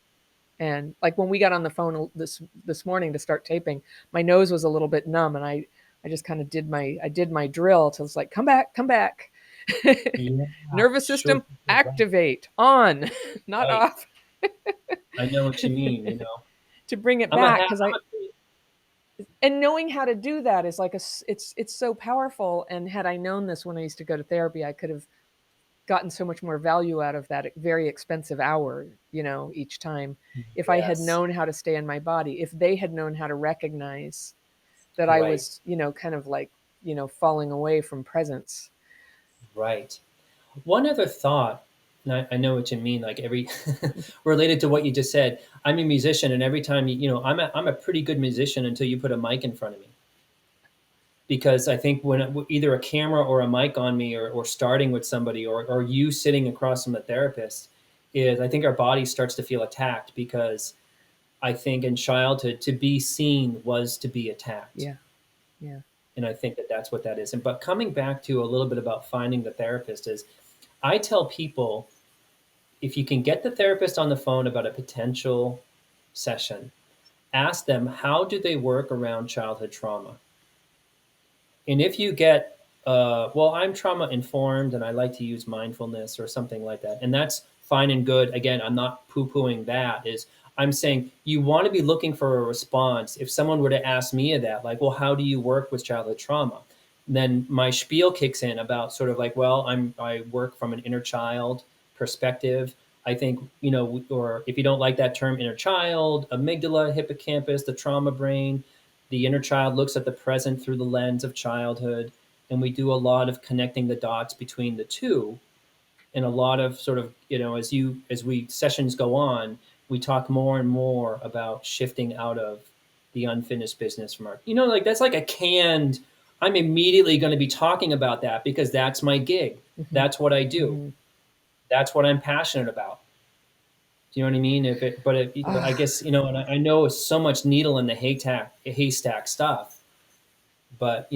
And like when we got on the phone this morning to start taping, my nose was a little bit numb, and I just kind of did my drill till it's like, come back, come back. Yeah. Nervous Sure. system Right. activate on, not Right. off, I know what you mean. to bring it I'm a back. ha- Because I'm I a pretty- and knowing how to do that is like it's so powerful. And had I known this when I used to go to therapy, I could have gotten so much more value out of that very expensive hour, each time. If I had yes. known how to stay in my body, if they had known how to recognize that I Right. was, kind of like, falling away from presence. Right. One other thought, and I know what you mean, like every related to what you just said. I'm a musician, and every time I'm a pretty good musician until you put a mic in front of me. Because I think when either a camera or a mic on me, or starting with somebody, or you sitting across from a therapist, is I think our body starts to feel attacked, because I think in childhood to be seen was to be attacked. Yeah. Yeah. And I think that that's what that is. But coming back to a little bit about finding the therapist is, I tell people, if you can get the therapist on the phone about a potential session, ask them, how do they work around childhood trauma? And if you get, well, I'm trauma informed and I like to use mindfulness or something like that, and that's fine and good. Again, I'm not poo pooing that. I'm saying you want to be looking for a response. If someone were to ask me that, like, well, how do you work with childhood trauma? then my spiel kicks in about sort of like, well, I work from an inner child perspective. I think, or if you don't like that term, inner child, amygdala, hippocampus, the trauma brain, the inner child looks at the present through the lens of childhood. And we do a lot of connecting the dots between the two, and a lot of sort of, as we sessions go on, we talk more and more about shifting out of the unfinished business from our, like that's like a canned, I'm immediately going to be talking about that because that's my gig. Mm-hmm. That's what I do. Mm-hmm. That's what I'm passionate about. Do you know what I mean? But I guess, and I know it's so much needle in the haystack stuff, but,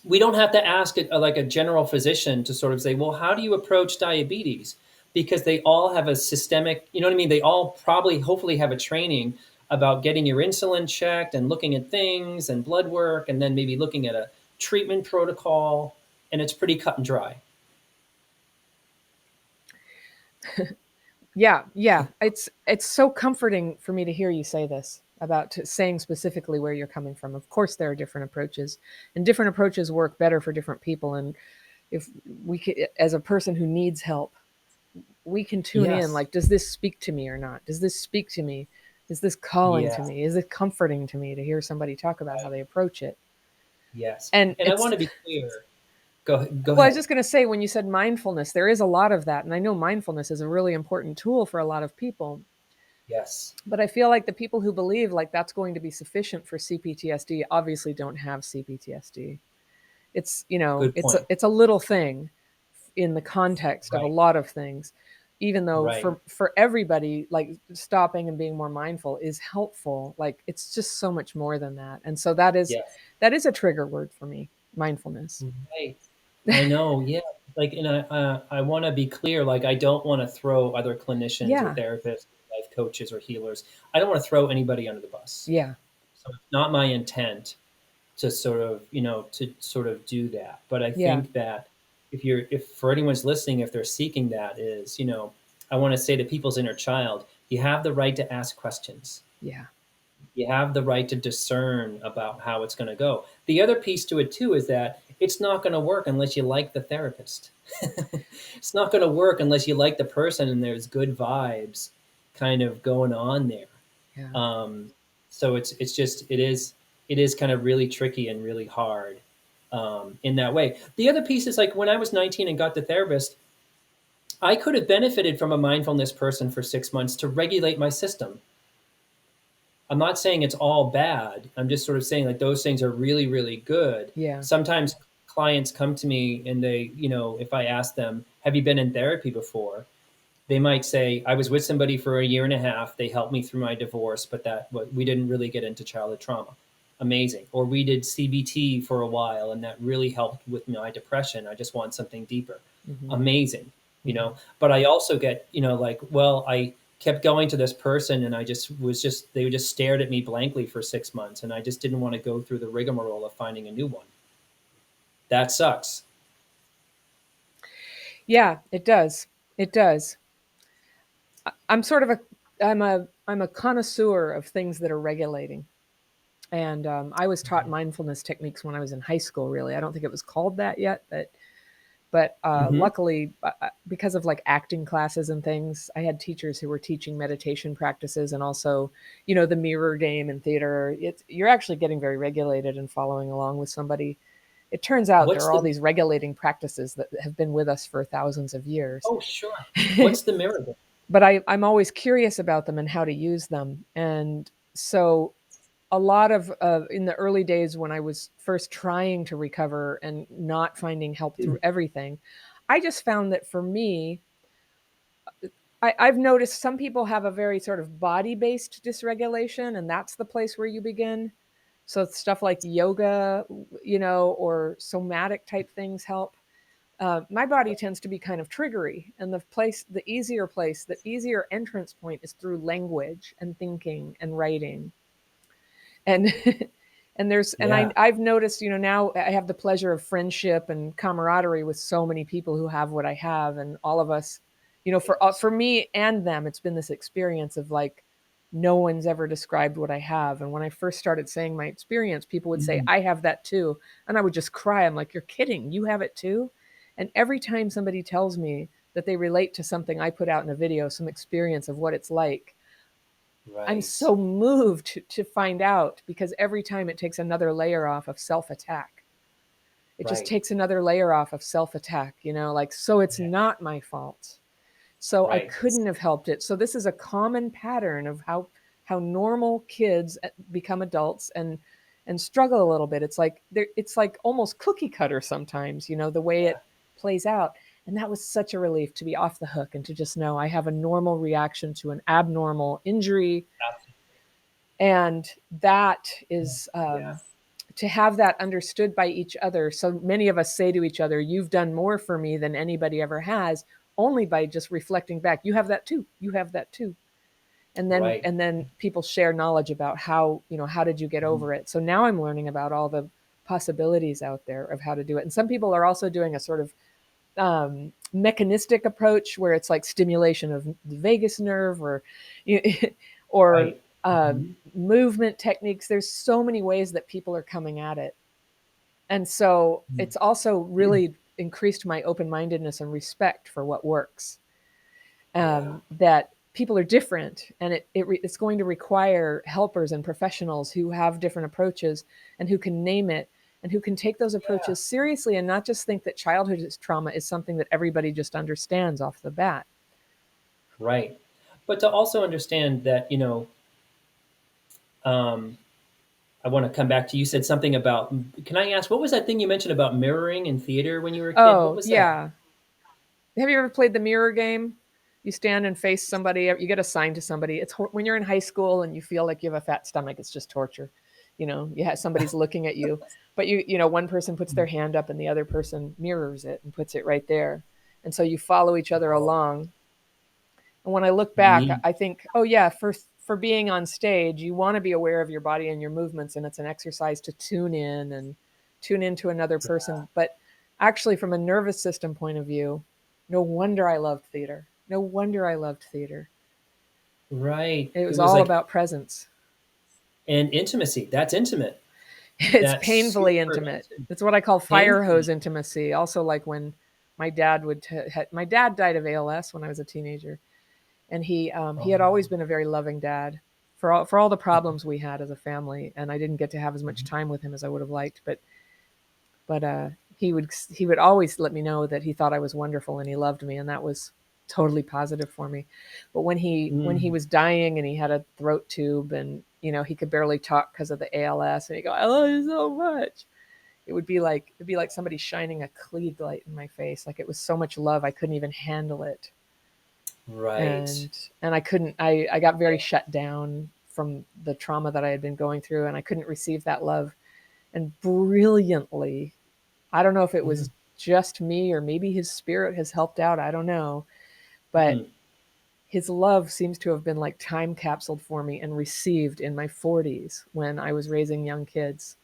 we don't have to ask like a general physician to sort of say, well, how do you approach diabetes? Because they all have a systemic, you know what I mean? They all probably, hopefully, have a training about getting your insulin checked and looking at things and blood work, and then maybe looking at a treatment protocol. And it's pretty cut and dry. Yeah, yeah. It's so comforting for me to hear you say this about saying specifically where you're coming from. Of course, there are different approaches, and different approaches work better for different people. And if we could, as a person who needs help, we can tune in. Yes. Like, does this speak to me or not? Does this speak to me? Is this calling to Yeah. me? Is it comforting to me to hear somebody talk about how Right. they approach it? Yes. And And I want it's, to be clear. Go well, I was ahead. just going to say, when you said mindfulness, there is a lot of that. And I know mindfulness is a really important tool for a lot of people. Yes. But I feel like the people who believe like that's going to be sufficient for CPTSD obviously don't have CPTSD. It's, Good point. it's a little thing in the context of a Right. lot of things, even though Right. for everybody, like stopping and being more mindful is helpful. Like it's just so much more than that. And so Yes. that is a trigger word for me, mindfulness. Right. I know. Yeah. Like, and I want to be clear. Like, I don't want to throw other clinicians or Yeah. therapists, life coaches or healers. I don't want to throw anybody under the bus. Yeah. So it's not my intent to sort of, to sort of do that. But I Yeah. think that if for anyone's listening, if they're seeking that, is, I want to say to people's inner child, you have the right to ask questions. Yeah. You have the right to discern about how it's going to go. The other piece to it too is that it's not going to work unless you like the therapist. It's not going to work unless you like the person and there's good vibes kind of going on there. Yeah. Um, so it is kind of really tricky and really hard in that way. The other piece is like when I was 19 and got the therapist, I could have benefited from a mindfulness person for 6 months to regulate my system. I'm not saying it's all bad. I'm just sort of saying like those things are really, really good. Yeah. Sometimes clients come to me and they, if I ask them, have you been in therapy before? They might say, I was with somebody for a year and a half. They helped me through my divorce, but we didn't really get into childhood trauma. Amazing. Or we did CBT for a while and that really helped with my depression. I just want something deeper. Mm-hmm. Amazing. Mm-hmm. But I also get, like, well, I kept going to this person and they just stared at me blankly for 6 months. And I just didn't want to go through the rigmarole of finding a new one. That sucks. Yeah, it does. It does. I'm sort of I'm a connoisseur of things that are regulating. And I was taught mindfulness techniques when I was in high school. Really, I don't think it was called that yet, but Mm-hmm. luckily, because of like acting classes and things, I had teachers who were teaching meditation practices and also, the mirror game in theater. You're actually getting very regulated and following along with somebody. It turns out there What's are all the, these regulating practices that have been with us for thousands of years. oh, sure. What's the mirror? But I'm always curious about them and how to use them. And so a lot of in the early days when I was first trying to recover and not finding help through everything, I just found that for me, I've noticed some people have a very sort of body based dysregulation, and that's the place where you begin. So stuff like yoga, or somatic type things help. My body tends to be kind of triggery, and the easier entrance point is through language and thinking and writing. And Yeah. I've noticed, now I have the pleasure of friendship and camaraderie with so many people who have what I have, and all of us, for me and them, it's been this experience of like no one's ever described what I have. And when I first started saying my experience, people would say, Mm. I have that too. And I would just cry. I'm like, you're kidding. You have it too. And every time somebody tells me that they relate to something I put out in a video, some experience of what it's like, I'm Right. so moved to find out, because every time it takes another layer off of self attack. It just Right. takes another layer off of self attack, like, so it's Yeah. not my fault. So I Right. couldn't have helped it. So this is a common pattern of how normal kids become adults and struggle a little bit. It's like almost cookie cutter sometimes, the way Yeah. it plays out. And that was such a relief to be off the hook and to just know I have a normal reaction to an abnormal injury. Absolutely. And that is Yeah. to have that understood by each other. So many of us say to each other, you've done more for me than anybody ever has, only by just reflecting back. You have that too. You have that too. And then Right. and then people share knowledge about how did you get Mhm. over it. So now I'm learning about all the possibilities out there of how to do it. And some people are also doing a sort of mechanistic approach where it's like stimulation of the vagus nerve, or or Right. uh, Mhm. movement techniques. There's so many ways that people are coming at it. And so Mm. it's also really increased my open mindedness and respect for what works. Yeah. That people are different, and it's going to require helpers and professionals who have different approaches and who can name it and who can take those Yeah. approaches seriously and not just think that childhood trauma is something that everybody just understands off the bat. Right. But to also understand that, um, I want to come back to, you said something about, can I ask, what was that thing you mentioned about mirroring in theater when you were a kid? What Oh, was that? yeah. Have you ever played the mirror game? You stand and face somebody, you get assigned to somebody. When you're in high school and you feel like you have a fat stomach, it's just torture. Somebody's looking at you, but one person puts their hand up and the other person mirrors it and puts it right there. And so you follow each other Oh, along. And when I look back, neat. I think, oh yeah, for being on stage, you want to be aware of your body and your movements, and it's an exercise to tune in and tune into another person. But actually, from a nervous system point of view, no wonder I loved theater. No wonder I loved theater. Right. It It was was all like, about presence. and intimacy. That's intimate. It's That's painfully super intimate. intimate. It's what I call fire hose Painfully. intimacy. Also, like when my dad died of ALS when I was a teenager, and he had always Oh. been a very loving dad for all the problems we had as a family, and I didn't get to have as much Mhm. time with him as I would have liked, but he would always let me know that he thought I was wonderful and he loved me, and that was totally positive for me. But when he Mm. was dying and he had a throat tube, and he could barely talk because of the ALS, and he go, I love you so much. It'd be like somebody shining a Klieg light in my face. Like, it was so much love I couldn't even handle it. Right. And I got very shut down from the trauma that I had been going through, and I couldn't receive that love. And brilliantly, I don't know if it Mm. was just me or maybe his spirit has helped out, I don't know, but Mm. his love seems to have been like time capsuled for me and received in my 40s when I was raising young kids.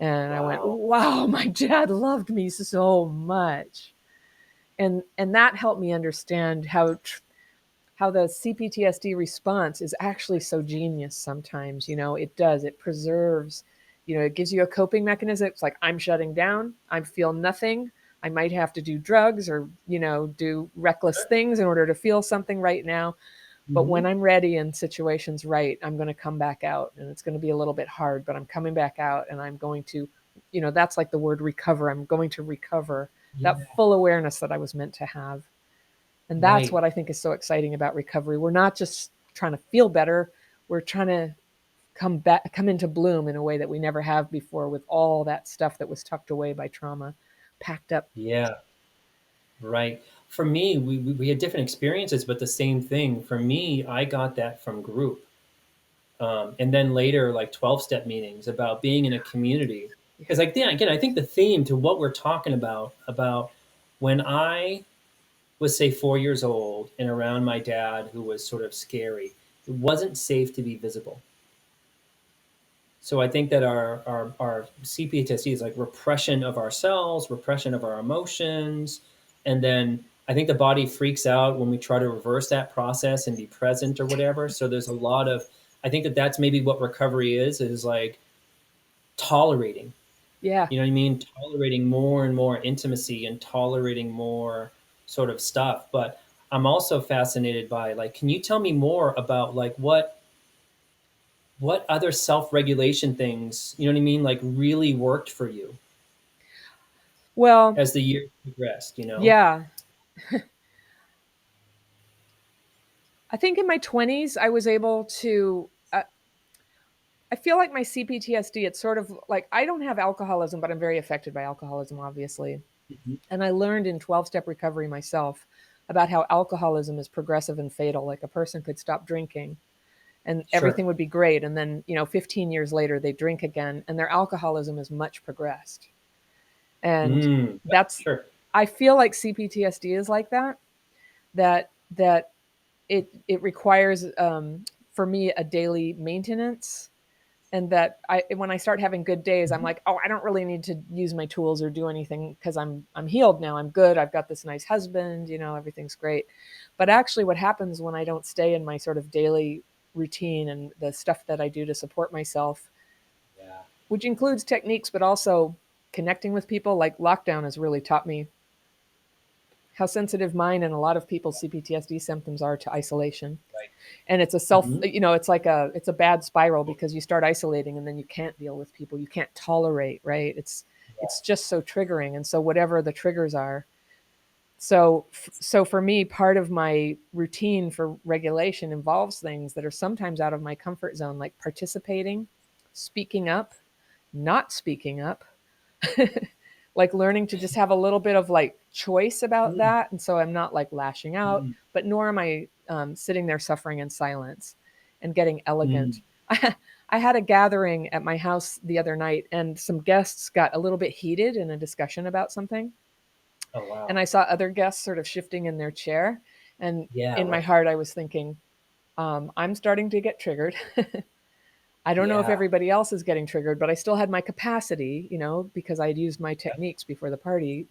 And I went, Wow. wow, my dad loved me so much. And that helped me understand how the CPTSD response is actually so genius sometimes. It preserves, it gives you a coping mechanism. It's like, I'm shutting down, I feel nothing. I might have to do drugs or, do reckless things in order to feel something right now. But when Hmm. I'm ready and situation's right, I'm going to come back out, and it's going to be a little bit hard, but I'm coming back out, and I'm going to, that's like the word recover. I'm going to recover that Yeah. full awareness that I was meant to have. And that's Right. what I think is so exciting about recovery. We're not just trying to feel better, we're trying to come into bloom in a way that we never have before, with all that stuff that was tucked away by trauma packed up. Yeah. Right. For me, we had different experiences, but the same thing. For me, I got that from group. And then later, like 12-step meetings about being in a community. Because, like, again, I think the theme to what we're talking about when I was, say, 4 years old and around my dad, who was sort of scary, it wasn't safe to be visible. So I think that our CPTSD is like repression of ourselves, repression of our emotions, and then I think the body freaks out when we try to reverse that process and be present or whatever. So there's a lot of, I think that that's maybe what recovery is like tolerating, Yeah. you know what I mean? Tolerating more and more intimacy and tolerating more sort of stuff. But I'm also fascinated by like, can you tell me more about like what other self-regulation things, you know what I mean, like really worked for you Well, as the years progressed, you know? yeah. I think in my 20s, I was able to. I feel like my CPTSD, it's sort of like I don't have alcoholism, but I'm very affected by alcoholism, obviously. Mm-hmm. And I learned in 12-step recovery myself about how alcoholism is progressive and fatal. Like a person could stop drinking and Sure. everything would be great. And then, 15 years later, they drink again and their alcoholism is much progressed. And Yep, that's, sure. I feel like CPTSD is like that it requires, for me, a daily maintenance, and that when I start having good days, I'm Mm-hmm. like, oh, I don't really need to use my tools or do anything because I'm healed now. I'm good. I've got this nice husband. Everything's great. But actually, what happens when I don't stay in my sort of daily routine and the stuff that I do to support myself, Yeah. which includes techniques, but also connecting with people, like lockdown has really taught me how sensitive mine and a lot of people's CPTSD symptoms are to isolation. Right. And it's a self, Mm-hmm. it's a bad spiral because you start isolating and then you can't deal with people, you can't tolerate, right? It's just so triggering. And so whatever the triggers are, so for me, part of my routine for regulation involves things that are sometimes out of my comfort zone, like participating, speaking up, not speaking up, like learning to just have a little bit of like choice about Mm-hmm. that. And so I'm not like lashing out, Mm-hmm. but nor am I sitting there suffering in silence and getting elegant. I had a gathering at my house the other night, and some guests got a little bit heated in a discussion about something. Oh, And wow. I saw other guests sort of shifting in their chair. And Yeah, in my right. heart, I was thinking, I'm starting to get triggered. I don't know if Yeah. everybody else is getting triggered, but I still had my capacity, because I had used my Yep. techniques before the party,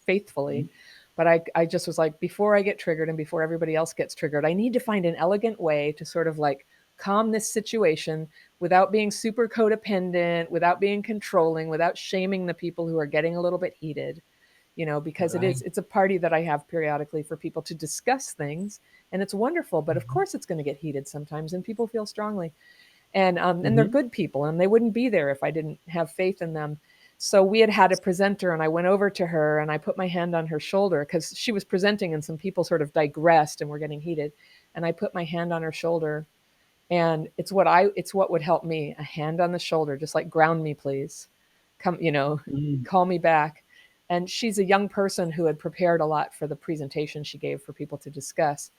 faithfully. Mm-hmm. But I just was like, before I get triggered and before everybody else gets triggered, I need to find an elegant way to sort of like calm this situation without being super codependent, without being controlling, without shaming the people who are getting a little bit heated, because Right. it's a party that I have periodically for people to discuss things, and it's wonderful. But of Mm-hmm. course, it's going to get heated sometimes, and people feel strongly, and they're Mm-hmm. good people, and they wouldn't be there if I didn't have faith in them. So we had a presenter, and I went over to her and I put my hand on her shoulder because she was presenting, and some people sort of digressed and were getting heated, and I put my hand on her shoulder, and it's what would help me, a hand on the shoulder, just like ground me, please, come, Mm-hmm. call me back. And she's a young person who had prepared a lot for the presentation she gave for people to discuss,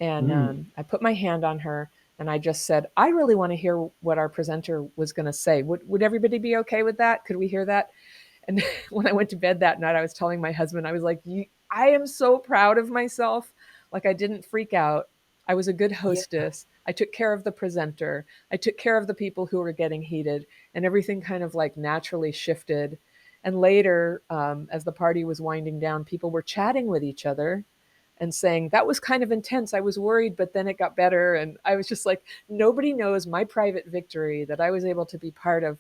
and Mm. I put my hand on her and I just said, I really want to hear what our presenter was going to say. Would everybody be okay with that? Could we hear that? And when I went to bed that night, I was telling my husband, I was like, I am so proud of myself. Like, I didn't freak out. I was a good Yeah. hostess. I took care of the presenter. I took care of the people who were getting heated, and everything kind of like naturally shifted. And later, as the party was winding down, people were chatting with each other and saying, that was kind of intense. I was worried, but then it got better. And I was just like, nobody knows my private victory, that I was able to be part of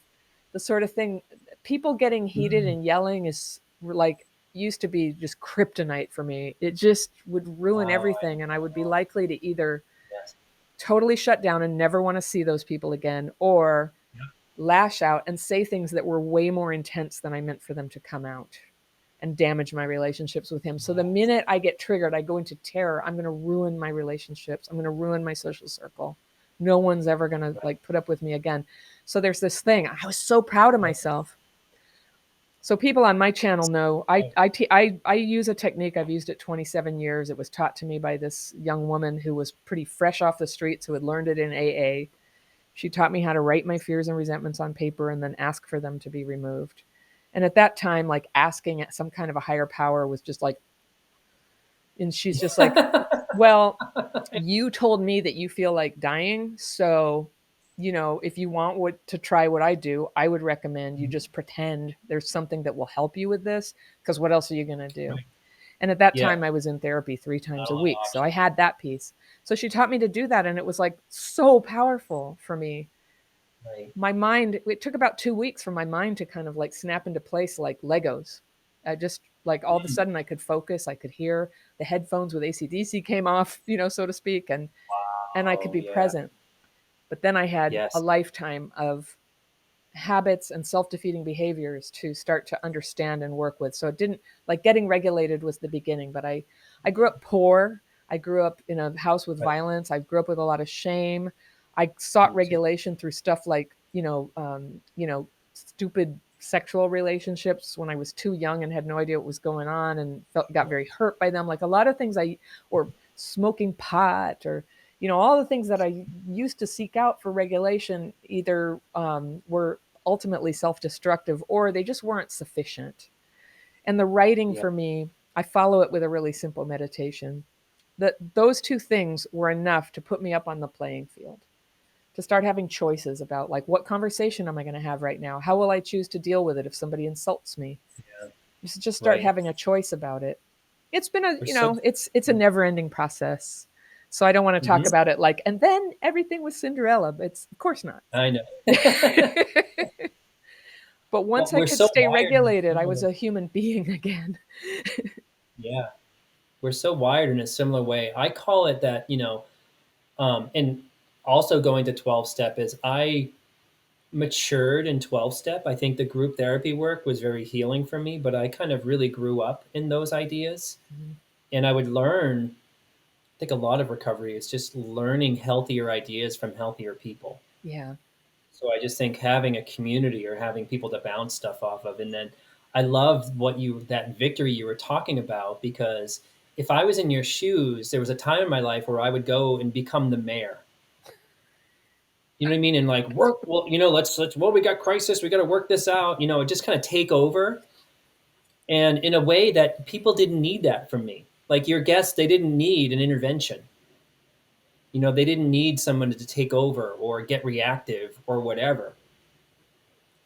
the sort of thing. People getting heated Mm. and yelling is like, used to be just kryptonite for me. It just would ruin Wow. everything. And I would be likely to either Yes. totally shut down and never want to see those people again, or Yep. lash out and say things that were way more intense than I meant for them to come out, and damage my relationships with him. So the Yes. minute I get triggered, I go into terror. I'm going to ruin my relationships. I'm going to ruin my social circle. No one's ever going to Right. like put up with me again. So there's this thing. I was so proud of myself. So people on my channel know I use a technique. I've used it 27 years. It was taught to me by this young woman who was pretty fresh off the streets, who had learned it in AA. She taught me how to write my fears and resentments on paper and then ask for them to be removed. And at that time, like asking some kind of a higher power was just like, and she's just like, well, you told me that you feel like dying. So, if you want to try what I do, I would recommend you just pretend there's something that will help you with this. Because what else are you going to do? Right. And at that Yeah. time, I was in therapy 3 times a Not a lot week. of So I options. had that piece. So she taught me to do that. And it was like so powerful for me. Right. My mind, it took about 2 weeks for my mind to kind of like snap into place like Legos. I just like all of a Mm. sudden I could focus, I could hear the headphones with ACDC came off, so to speak, and I could Oh, be yeah. present. But then I had a Yes. lifetime of habits and self-defeating behaviors to start to understand and work with. So it didn't, like, getting regulated was the beginning, but I grew up poor. I grew up in a house with Right. violence. I grew up with a lot of shame. I sought Me too. regulation through stuff like, stupid sexual relationships when I was too young and had no idea what was going on and got very hurt by them. Like a lot of things or smoking pot, or all the things that I used to seek out for regulation either were ultimately self-destructive or they just weren't sufficient. And the writing Yeah. for me, I follow it with a really simple meditation. That those two things were enough to put me up on the playing field, to start having choices about, like, what conversation am I going to have right now? How will I choose to deal with it if somebody insults me? Yeah. Just start Right. having a choice about it. It's been a We're you so. know it's a never ending process. So I don't want to talk Mhm. about it like, and then everything was Cinderella. But it's, of course not. I know. But Well, once I we're could so stay wired in a regulated, I was similar. a human being again. Yeah. We're so wired in a similar way. I call it that, and also going to 12 step is I matured in 12 step. I think the group therapy work was very healing for me, but I kind of really grew up in those ideas. Mhm. And I would learn, I think a lot of recovery is just learning healthier ideas from healthier people. Yeah. So I just think having a community or having people to bounce stuff off of. And then I loved that victory you were talking about, because if I was in your shoes, there was a time in my life where I would go and become the mayor. You know what I mean? And like work, well, well, we got crisis, we got to work this out, just kind of take over. And in a way that people didn't need that from me. Like your guests, they didn't need an intervention. They didn't need someone to take over or get reactive or whatever.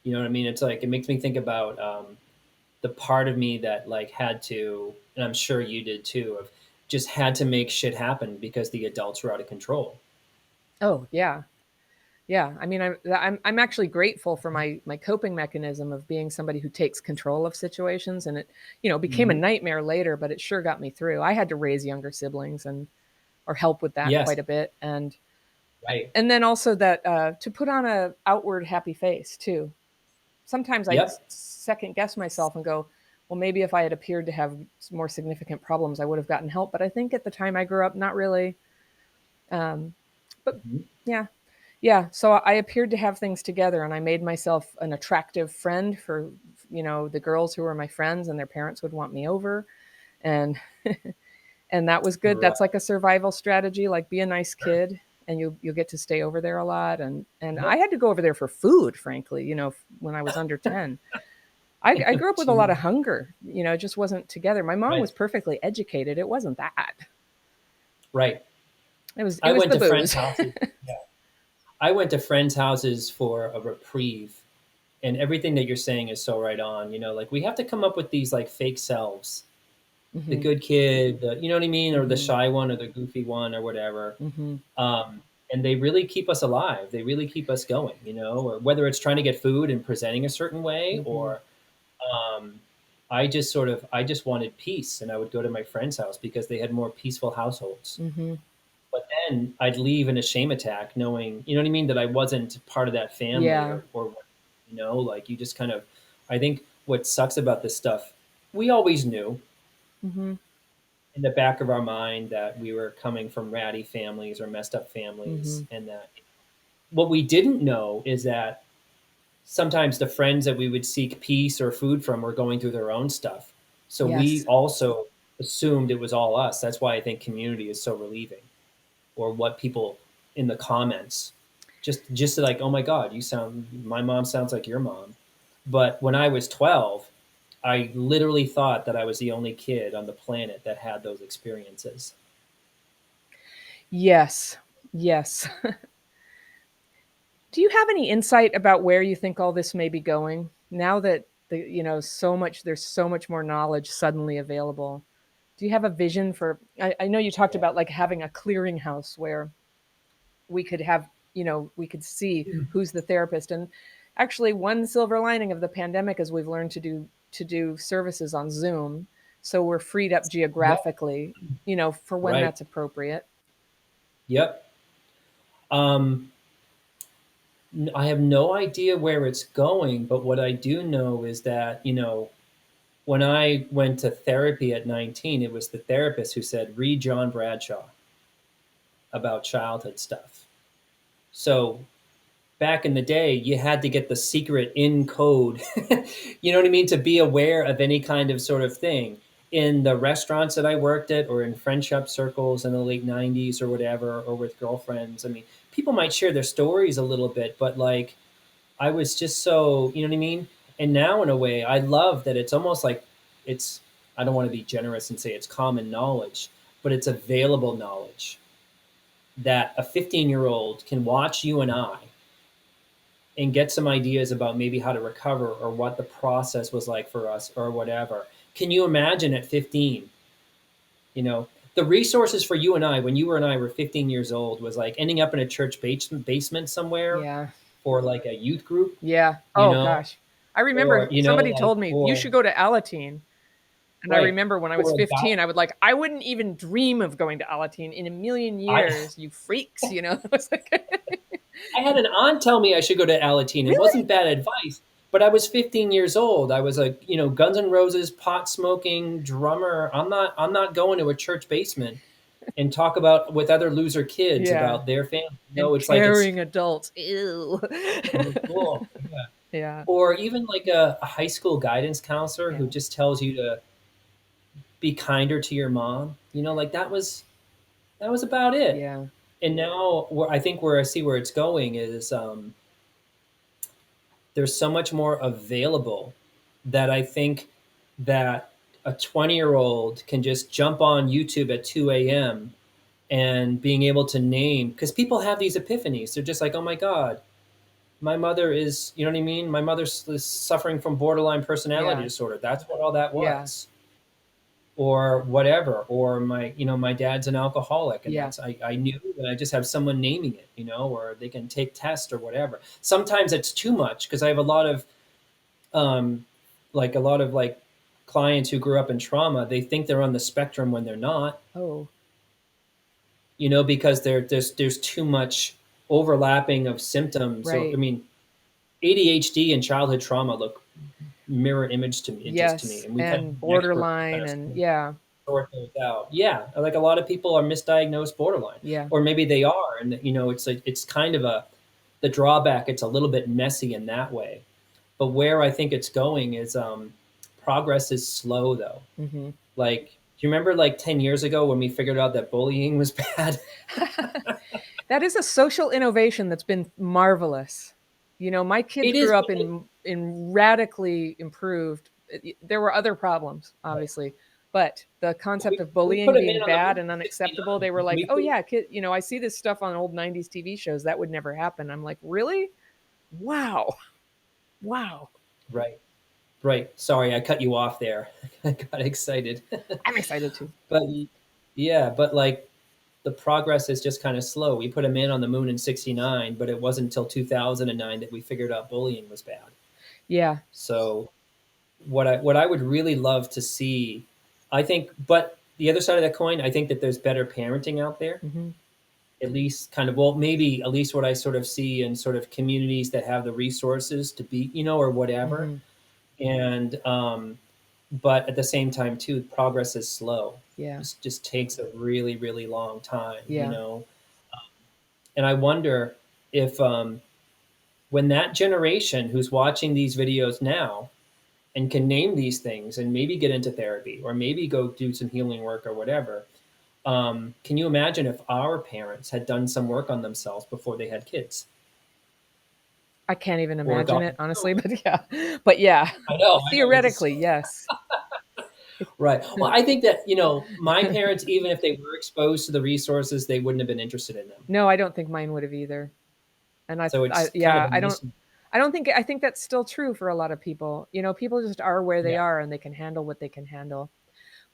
You know what I mean? It's like, it makes me think about the part of me that like had to, and I'm sure you did too, of just had to make shit happen because the adults were out of control. Oh, yeah. Yeah. I mean, I'm actually grateful for my coping mechanism of being somebody who takes control of situations, and it, became a Hmm. nightmare later, but it sure got me through. I had to raise younger siblings and or help with that Yes, quite a bit, right. and then also that, to put on a outward happy face too. Sometimes I Yep. second guess myself and go, well, maybe if I had appeared to have more significant problems, I would have gotten help. But I think at the time I grew up, not really. Um, but Mhm. yeah, yeah. So I appeared to have things together, and I made myself an attractive friend for, the girls who were my friends, and their parents would want me over, and and that was good. Right. That's like a survival strategy. Like, be a nice kid, and you'll get to stay over there a lot. And I Yep. had to go over there for food, frankly. When I was under 10. I grew up with a lot Jeez. of hunger. It just wasn't together. My mom Right. was perfectly educated. It wasn't that. Right. It I was went the to friends' booze. houses. Yeah. I went to friends' houses for a reprieve, and everything that you're saying is so right on. Like we have to come up with these like fake selves, the Hmm. good kid, you know what I mean, or the Hmm. shy one, or the goofy one, or whatever. Hmm. And they really keep us alive. They really keep us going. Or whether it's trying to get food and presenting a certain way, Hmm. or um, I just wanted peace, and I would go to my friend's house because they had more peaceful households. Hmm. But then I'd leave in a shame attack, knowing, you know what I mean, that I wasn't part of that family, Yeah. or like you just kind of, I think what sucks about this stuff, we always knew Hmm. in the back of our mind that we were coming from ratty families or messed up Hmm. families. And that what we didn't know is that sometimes the friends that we would seek peace or food from were going through their own stuff. So we Yes. also assumed it was all us. That's why I think community is so relieving, or what people in the comments just like, oh my god, my mom sounds like your mom. But when I was 12, I literally thought that I was the only kid on the planet that had those experiences. Yes. Yes. Do you have any insight about where you think all this may be going now that there's so much more knowledge suddenly available? Do you have a vision for, I know you talked about like having a clearinghouse where we could have, we could see who's the therapist. And actually one silver lining of the pandemic is we've learned to do services on Zoom. So we're freed up Yep. geographically, for when Right. that's appropriate. Yep. Um, I have no idea where it's going, but what I do know is that, when I went to therapy at 19, it was the therapist who said, read John Bradshaw about childhood stuff. So back in the day, you had to get the secret in code, you know what I mean, to be aware of any kind of sort of thing. In the restaurants that I worked at or in friendship circles in the late 90s or whatever, or with girlfriends, I mean, people might share their stories a little bit, but like I was just so, you know what I mean? And now, in a way, I love that it's almost like it's, I don't want to be generous and say it's common knowledge, but it's available knowledge that a 15-year-old can watch you and I and get some ideas about maybe how to recover or what the process was like for us or whatever. Can you imagine at 15, the resources for you and I when you and I were 15 years old was like ending up in a church basement somewhere Yeah. for like a youth group, Yeah. you Oh know, gosh. I remember or somebody like told me you should go to Alateen. And I right, remember when I was or a 15, I would like, I wouldn't even dream of going to Alateen in a million I years, you freaks, I was like, I had an aunt tell me I should go to Alateen. It really? wasn't bad advice, but I was 15 years old. I was a, Guns N' Roses pot smoking drummer. I'm not going to a church basement and talk about with other loser kids Yeah. about their family. And It's like it's caring adults. Ew. cool. Yeah. Yeah. Or even like a high school guidance counselor who Yeah. just tells you to be kinder to your mom. Like that was about it. Yeah. And now I think where I see where it's going is there's so much more available that I think that a 20-year-old can just jump on YouTube at 2 a.m. and being able to name, because people have these epiphanies. They're just like, oh my God, my mother is, you know what I mean? My mother's suffering from borderline personality Yeah. disorder. That's what all that Yeah. was. Or whatever. Or my dad's an alcoholic, and Yeah. I knew, and I just have someone naming it, or they can take tests or whatever. Sometimes it's too much because I have a lot of um, like clients who grew up in trauma. They think they're on the spectrum when they're not, Oh, because there's too much overlapping of symptoms. Or I right. mean, ADHD and childhood trauma look mirror image to me, just to me, Yes. and we kind of And need an expert to borderline kind of and yeah. sort those out. Yeah, like a lot of people are misdiagnosed borderline, Yeah. or maybe they are, and it's like it's kind of the drawback. It's a little bit messy in that way. But where I think it's going is progress is slow though. Hmm. Like, do you remember like 10 years ago when we figured out that bullying was bad? That is a social innovation that's been marvelous. My kids It is, grew up but in radically improved. There were other problems, obviously, but the concept of we put bullying a being man on the bad moon and in unacceptable, 69. they were like, We "Oh put yeah, kid, I see this stuff on old 90s TV shows. That would never happen." I'm like, "Really? Wow. Wow." right, right. Sorry, I cut you off there. I got excited. I'm excited too. But yeah, but like the progress is just kind of slow. We put a man on the moon in 69, but it wasn't until 2009 that we figured out bullying was bad. Yeah. So what I would really love to see, I think, but the other side of that coin, I think that there's better parenting out there. Hmm. At least kind of, well, maybe at least what I sort of see in sort of communities that have the resources to be, or whatever. Hmm. And but at the same time too, progress is slow. Yeah. Just takes a really, really long time, Yeah. And I wonder if when that generation who's watching these videos now and can name these things and maybe get into therapy or maybe go do some healing work or whatever, can you imagine if our parents had done some work on themselves before they had kids I can't even or imagine it, gotten honestly, children? but yeah. But yeah, I know. It's theoretically, yes. right. Well, I think that, my parents, even if they were exposed to the resources, they wouldn't have been interested in them. No, I don't think mine would have either. And So I it's kind of yeah, a I think that's still true for a lot of people. People just are where they yeah. are and they can handle what they can handle.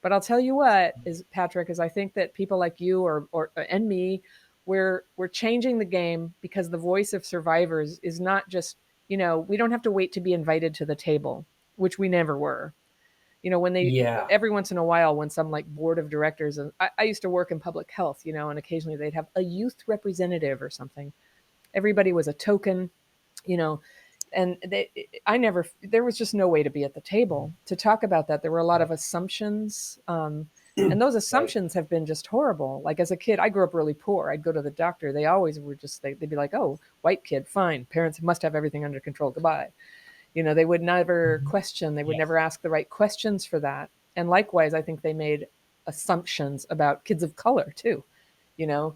But I'll tell you what is, Patrick, is I think that people like you or and me, we're changing the game because the voice of survivors is not just, we don't have to wait to be invited to the table, which we never were. When they, Yeah. every once in a while, when some like board of directors, and I used to work in public health, and occasionally they'd have a youth representative or something. Everybody was a token, you know, and I never, there was just no way to be at the table to talk about that. There were a lot of Right. assumptions. And those Right. assumptions have been just horrible. Like as a kid, I grew up really poor. I'd go to the doctor. They always were just, they'd be like, oh, white kid, fine. Parents must have everything under control. Goodbye. They would never Mhm. question, they would Yes. never ask the right questions for that. And likewise, I think they made assumptions about kids of color too.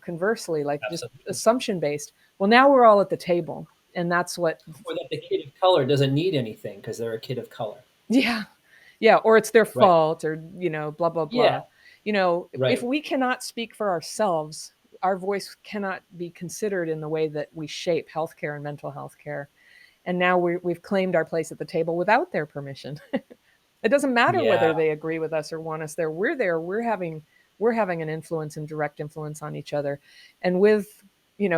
Conversely, like just Absolutely. assumption based. Well, now we're all at the table. And that's what, Or that the kid of color doesn't need anything because they're a kid of color. yeah, yeah, or it's their Right. fault or, blah, blah, Yeah. blah. If Right. we cannot speak for ourselves, our voice cannot be considered in the way that we shape healthcare and mental health care. And now we've claimed our place at the table without their permission. It doesn't matter Yeah. whether they agree with us or want us there. We're there. We're having an influence and direct influence on each other. And with,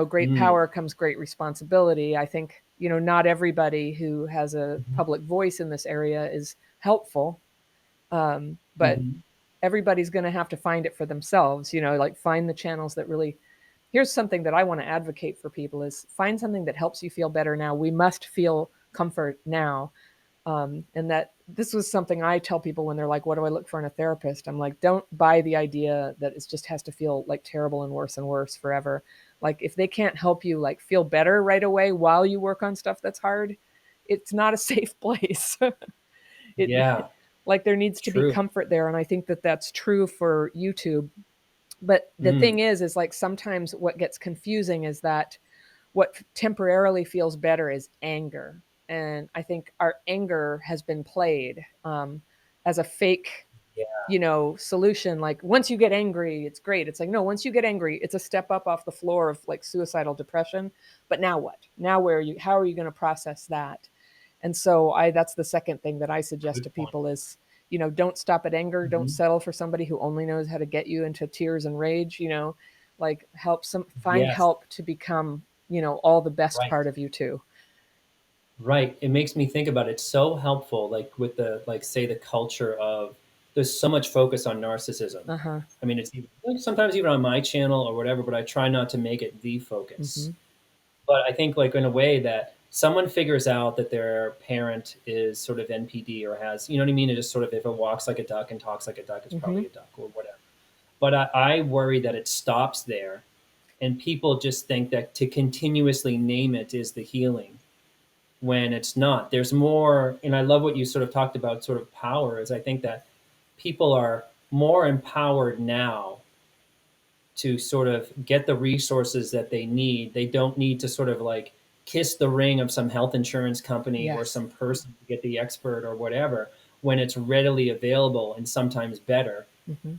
great Mm. power comes great responsibility. I think, not everybody who has a Mhm. public voice in this area is helpful. But Mhm. everybody's going to have to find it for themselves, like find the channels that really, here's something that I want to advocate for people is find something that helps you feel better now. We must feel comfort now. And that this was something I tell people when they're like, what do I look for in a therapist? I'm like, don't buy the idea that it just has to feel like terrible and worse forever. Like if they can't help you like feel better right away while you work on stuff that's hard, it's not a safe place. Yeah. Like there needs to be True. comfort there. And I think that that's true for YouTube. But the Mm. thing is like sometimes what gets confusing is that what temporarily feels better is anger. And I think our anger has been played as a fake, Yeah. solution. Like once you get angry, it's great. It's like, no, once you get angry, it's a step up off the floor of like suicidal depression. But now what? Now how are you going to process that? And so that's the second thing that I suggest to Good point. people is, don't stop at anger. Don't Mhm. settle for somebody who only knows how to get you into tears and rage, like find Yes. help to become, all the best Right. part of you too. Right. It makes me think about it. It's so helpful, like with the like say the culture of there's so much focus on narcissism. Uh-huh. I mean, it's even, like, sometimes even on my channel or whatever, but I try not to make it the Mm-hmm. focus. But I think like in a way that someone figures out that their parent is sort of NPD or has, you know what I mean? It just sort of if it walks like a duck and talks like a duck, it's Mm-hmm. probably a duck or whatever. But I worry that it stops there and people just think that to continuously name it is the healing when it's not. There's more, and I love what you sort of talked about, sort of power, is I think that people are more empowered now to sort of get the resources that they need. They don't need to sort of like kiss the ring of some health insurance company or Yes. some person to get the expert or whatever when it's readily available and sometimes better Mm-hmm.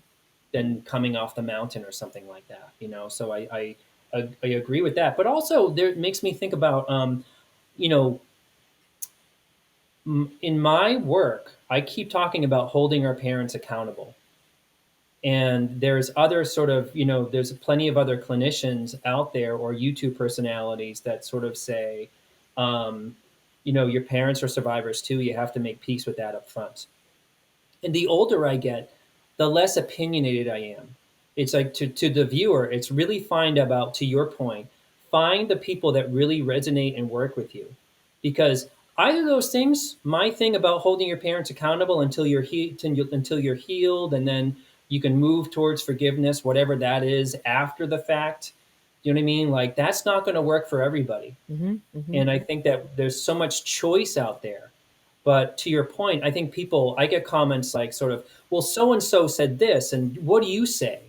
than coming off the mountain or something like that, you know? So I agree with that. But also there it makes me think about, you know, in my work, I keep talking about holding our parents accountable. And there's other sort of, you know, there's plenty of other clinicians out there or YouTube personalities that sort of say, um, you know, your parents are survivors too. You have to make peace with that up front. And the older I get, the less opinionated I am. It's like to the viewer, it's really find about, to your point, find the people that really resonate and work with you. Because either of those things, my thing about holding your parents accountable until you're healed, and then you can move towards forgiveness, whatever that is after the fact. You know what I mean? Like that's not going to work for everybody. Mm-hmm. Mm-hmm. And I think that there's so much choice out there. But to your point, I think I get comments like sort of, well, so and so said this, and what do you say?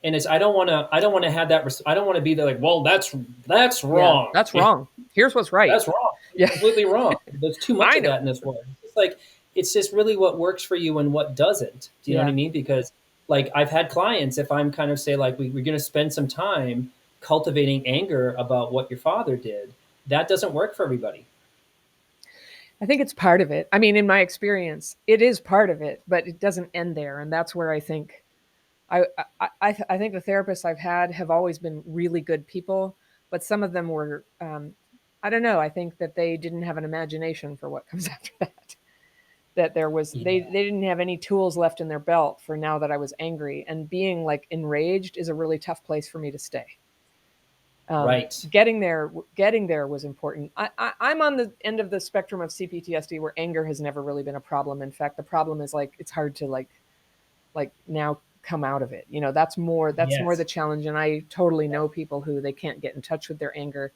And it's I don't want to have that. I don't want to be there like, well, that's Yeah, wrong. that's wrong. Here's what's right. That's wrong. It's Yeah. completely wrong. There's too much I of that know. in this world. It's just like it's just really what works for you and what doesn't. Do you know what I Yeah. mean? Because like I've had clients, if I'm kind of say like we're going to spend some time cultivating anger about what your father did, that doesn't work for everybody. I think it's part of it. I mean, in my experience, it is part of it, but it doesn't end there. And that's where I think I think the therapists I've had have always been really good people, but some of them were, I don't know. I think that they didn't have an imagination for what comes after that. That they didn't have any tools left in their belt for now that I was angry, and being like enraged is a really tough place for me to stay. Right. Getting there was important. I'm on the end of the spectrum of CPTSD where anger has never really been a problem. In fact, the problem is like it's hard to like now come out of it. That's more the Yes. challenge. And I totally know people who they can't get in touch with their anger.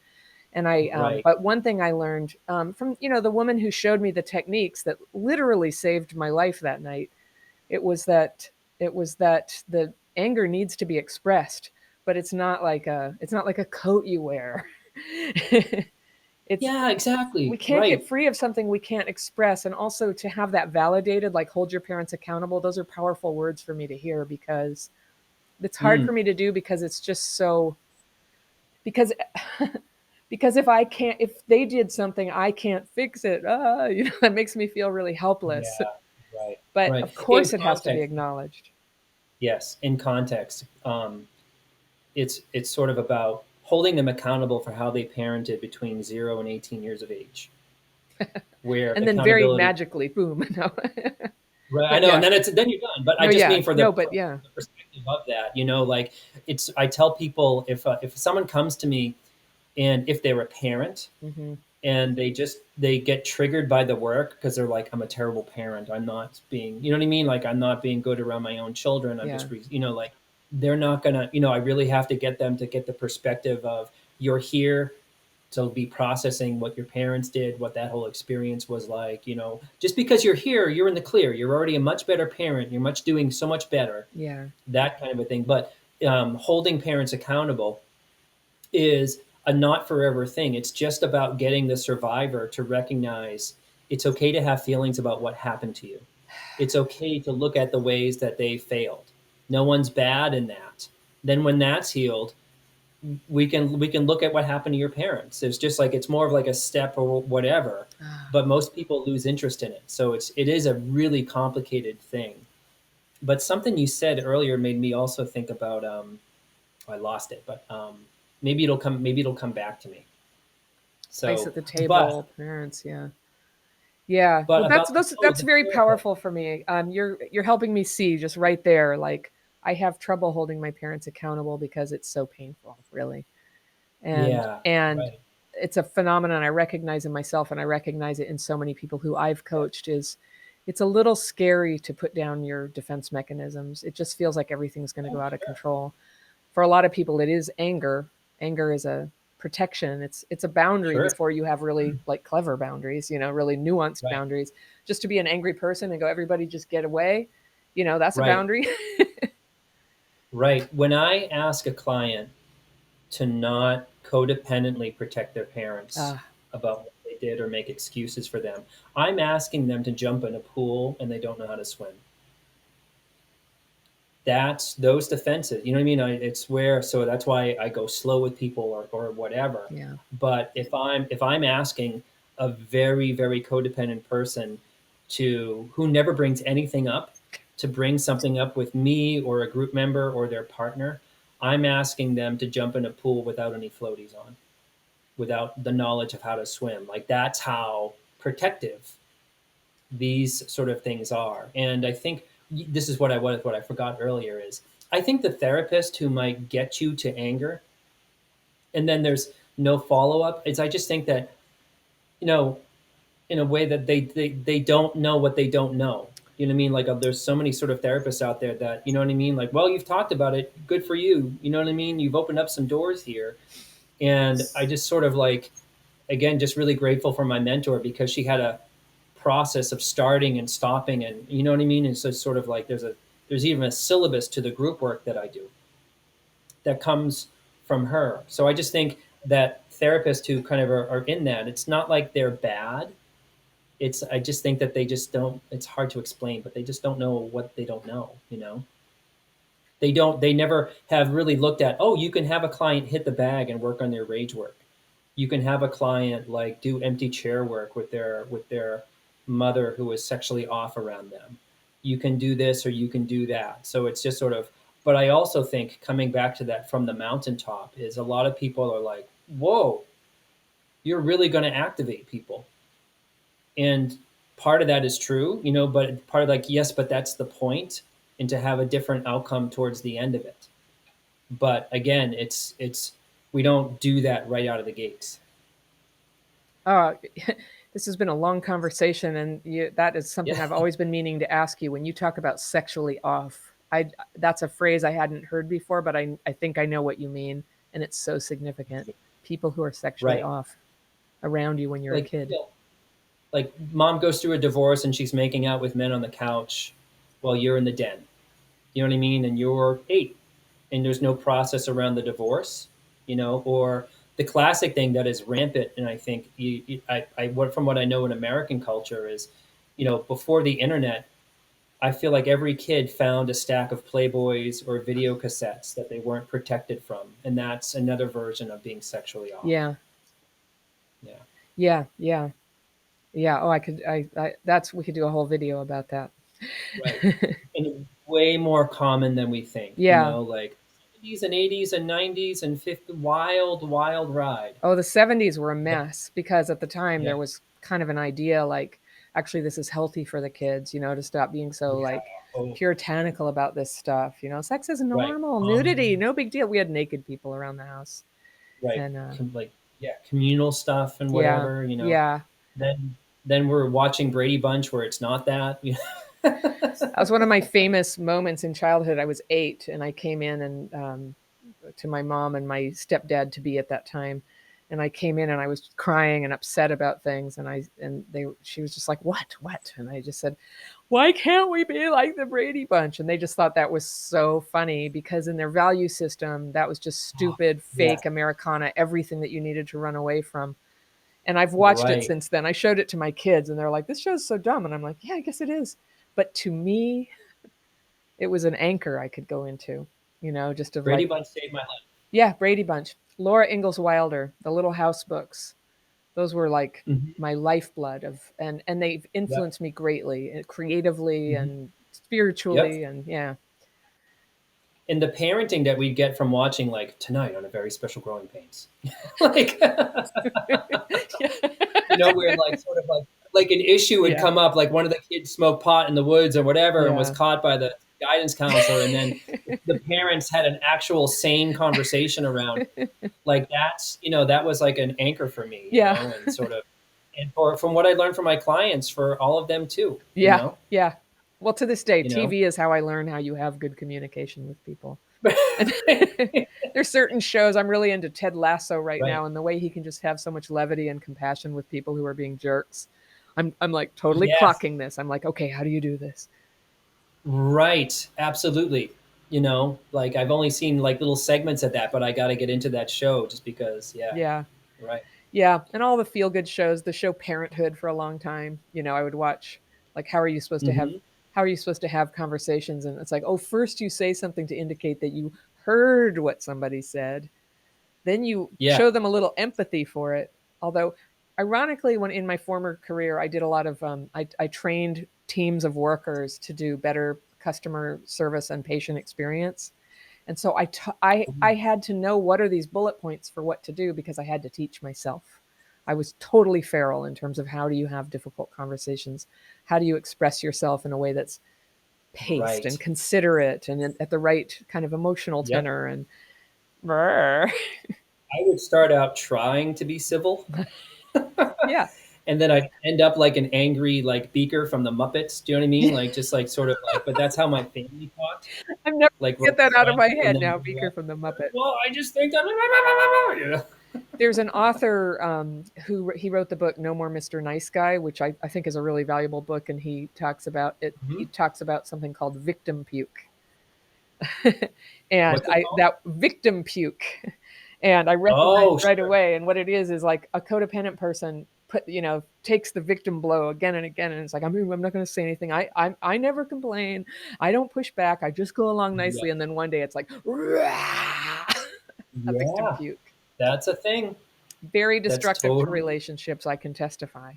And Right. but one thing I learned from the woman who showed me the techniques that literally saved my life that night, it was that the anger needs to be expressed, but it's not like a coat you wear. it's Yeah, We exactly. can't get Right. free of something we can't express, and also to have that validated, like hold your parents accountable. Those are powerful words for me to hear, because it's hard for Mm. me to do, because it's just so because because if they did something, I can't fix it. That makes me feel really Yeah. helpless. Right. But Right. of In course it has to be context, acknowledged. yes. In context, it's sort of about holding them accountable for how they parented between 0 and 18 years of age, where And then very accountability. magically, boom. No. Right, I But know, and yeah. then you're done. But I No, just yeah. mean for No, but yeah. the perspective of that, like it's. I tell people if someone comes to me and if they're a parent Hmm. and they get triggered by the work because they're like, I'm a terrible parent. I'm not being, you know what I mean? Like I'm not being good around my own children. I'm Yeah. just, like they're not gonna, I really have to get them to get the perspective of you're here to be processing what your parents did, what that whole experience was like. Just because you're here, you're in the clear. You're already a much better parent. You're doing so much better, Yeah. that kind of a thing. But holding parents accountable is a not forever thing. It's just about getting the survivor to recognize it's okay to have feelings about what happened to you. It's okay to look at the ways that they failed. No one's bad in that. Then when that's healed, we can look at what happened to your parents. It's just like it's more of like a step or whatever, Ah, but most people lose interest in it. So it is a really complicated thing. But something you said earlier made me also think about I lost it, but maybe it'll come back to me. place So, at the but table, parents. Yeah. Yeah. but Well, that's about the that's that's the very therapist. powerful for me. You're helping me see just right there. Like I have trouble holding my parents accountable because it's so painful, really. and Yeah, and right, it's a phenomenon I recognize in myself, and I recognize it in so many people who I've yeah, coached. Is It's a little scary to put down your defense mechanisms. It just feels like everything's going to go oh out of sure, control. For a lot of people, it is anger. Anger is a protection. It's a boundary sure, before you have really like clever boundaries, really nuanced right, boundaries. Just to be an angry person and go, everybody just get away, that's a right, boundary. right. When I ask a client to not codependently protect their parents uh, about what they did or make excuses for them, I'm asking them to jump in a pool and they don't know how to swim. That's those defenses. You know what I mean? It's where, so that's why I go slow with people or whatever. yeah. But if I'm asking a very, very codependent person who never brings anything up to bring something up with me or a group member or their partner, I'm asking them to jump in a pool without any floaties on, without the knowledge of how to swim. Like that's how protective these sort of things are. And I think this is what I forgot earlier is I think the therapist who might get you to anger and then there's no follow up is I just think that you know in a way that they don't know what they don't know. You know what I mean? Like there's so many sort of therapists out there that you know what I mean. Like, well, you've talked about it. Good for you. You know what I mean? You've opened up some doors here, and I just sort of like again just really grateful for my mentor because she had a process of starting and stopping and you know what I mean? And so it's sort of like there's even a syllabus to the group work that I do that comes from her. So I just think that therapists who kind of are in that, it's not like they're bad. It's I just think that they just don't it's hard to explain, but they just don't know what they don't know. They never have really looked at, oh, you can have a client hit the bag and work on their rage work. You can have a client like do empty chair work with their mother who is sexually off around them. You can do this or you can do that. So it's just sort of, but I also think coming back to that from the mountaintop is a lot of people are like, whoa, you're really going to activate people. And part of that is true, but part of like, yes, but that's the point, and to have a different outcome towards the end of it. But again, it's we don't do that right out of the gates. Uh, this has been a long conversation, and that is something Yeah, I've always been meaning to ask you. When you talk about sexually off, that's a phrase I hadn't heard before, but I think I know what you mean, and it's so significant. People who are sexually right. off around you when you're a Like kid. like mom goes through a divorce and she's making out with men on the couch while you're in the den. You know what I mean? And you're 8, and there's no process around the divorce, or the classic thing that is rampant. And I think from what I know in American culture is, before the internet, I feel like every kid found a stack of Playboys or video cassettes that they weren't protected from, and that's another version of being sexually off. Yeah, Yeah, yeah, yeah, yeah. Oh, I could. That's we could do a whole video about that. right. And way more common than we think. Yeah. Like 70s and 80s and 90s and 50s, wild, wild ride. Oh, the 70s were a Yeah, mess because at the time yeah, there was kind of an idea like, actually, this is healthy for the kids, to stop being so yeah. like Oh, puritanical about this stuff. Sex is right. normal, nudity, no big deal. We had naked people around the house. Right. And Like, yeah, communal stuff and yeah, whatever. yeah. Then we're watching Brady Bunch where it's not that. That was one of my famous moments in childhood. I was 8 and I came in and to my mom and my stepdad to be at that time. And I came in and I was crying and upset about things. She was just like, what? And I just said, why can't we be like the Brady Bunch? And they just thought that was so funny because in their value system, that was just stupid, Yes, fake Americana, everything that you needed to run away from. And I've watched it right. since then. I showed it to my kids and they're like, this show's so dumb. And I'm like, yeah, I guess it is. But to me, it was an anchor I could go into, just of Brady like, Bunch saved my life. yeah, Brady Bunch, Laura Ingalls Wilder, the Little House books. Those were like Hmm. my lifeblood and they've Yep. influenced me greatly, creatively Hmm. and Yep. spiritually, and yeah. And the parenting that we get from watching, like tonight on a very special growing pains, like where like sort of like an issue would Yeah, come up, like one of the kids smoked pot in the woods or whatever and was yeah. caught by the guidance counselor, and then the parents had an actual sane conversation around like that was like an anchor for me, Yeah, and sort of, and from what I learned from my clients, for all of them too, yeah, yeah. Well, to this day, you know. TV is how I learn how you have good communication with people. And there's certain shows I'm really into Ted Lasso right Right. now, and the way he can just have so much levity and compassion with people who are being jerks. I'm like totally Yes. clocking this. I'm like, okay, how do you do this? Right. Absolutely. Like I've only seen like little segments of that, but I got to get into that show just because. Yeah. Yeah, Right. yeah, and all the feel good shows. The show Parenthood for a long time. I would watch like Hmm. how are you supposed to have conversations, and it's like, oh, first you say something to indicate that you heard what somebody said, then you Yeah. show them a little empathy for it. Although, ironically, when in my former career, I did a lot of, I trained teams of workers to do better customer service and patient experience. And so I had to know what are these bullet points for what to do because I had to teach myself. I was totally feral in terms of how do you have difficult conversations? How do you express yourself in a way that's paced and Right. considerate and at the right kind of emotional Yep. tenor and I would start out trying to be civil, yeah. and then I'd end up like an angry like Beaker from the Muppets. Do you know what I mean? Like just like sort of like, but that's how my family talked. I'm never Like get real that out of my cranky, and head then now, Beaker from the Muppet. well, I just think that. There's an author who he wrote the book No More Mr. Nice Guy, which I think is a really valuable book, and he talks about it. He Mhm. talks about something called victim puke, and What's it I called? that victim puke, and I recognized Oh, right sure. away. And what it is like a codependent person takes the victim blow again and again, and it's like I'm not going to say anything. I never complain. I don't push back. I just go along nicely, Yeah. and then one day it's like a victim Yeah. puke. That's a thing. Very That's destructive to totally relationships, I can testify.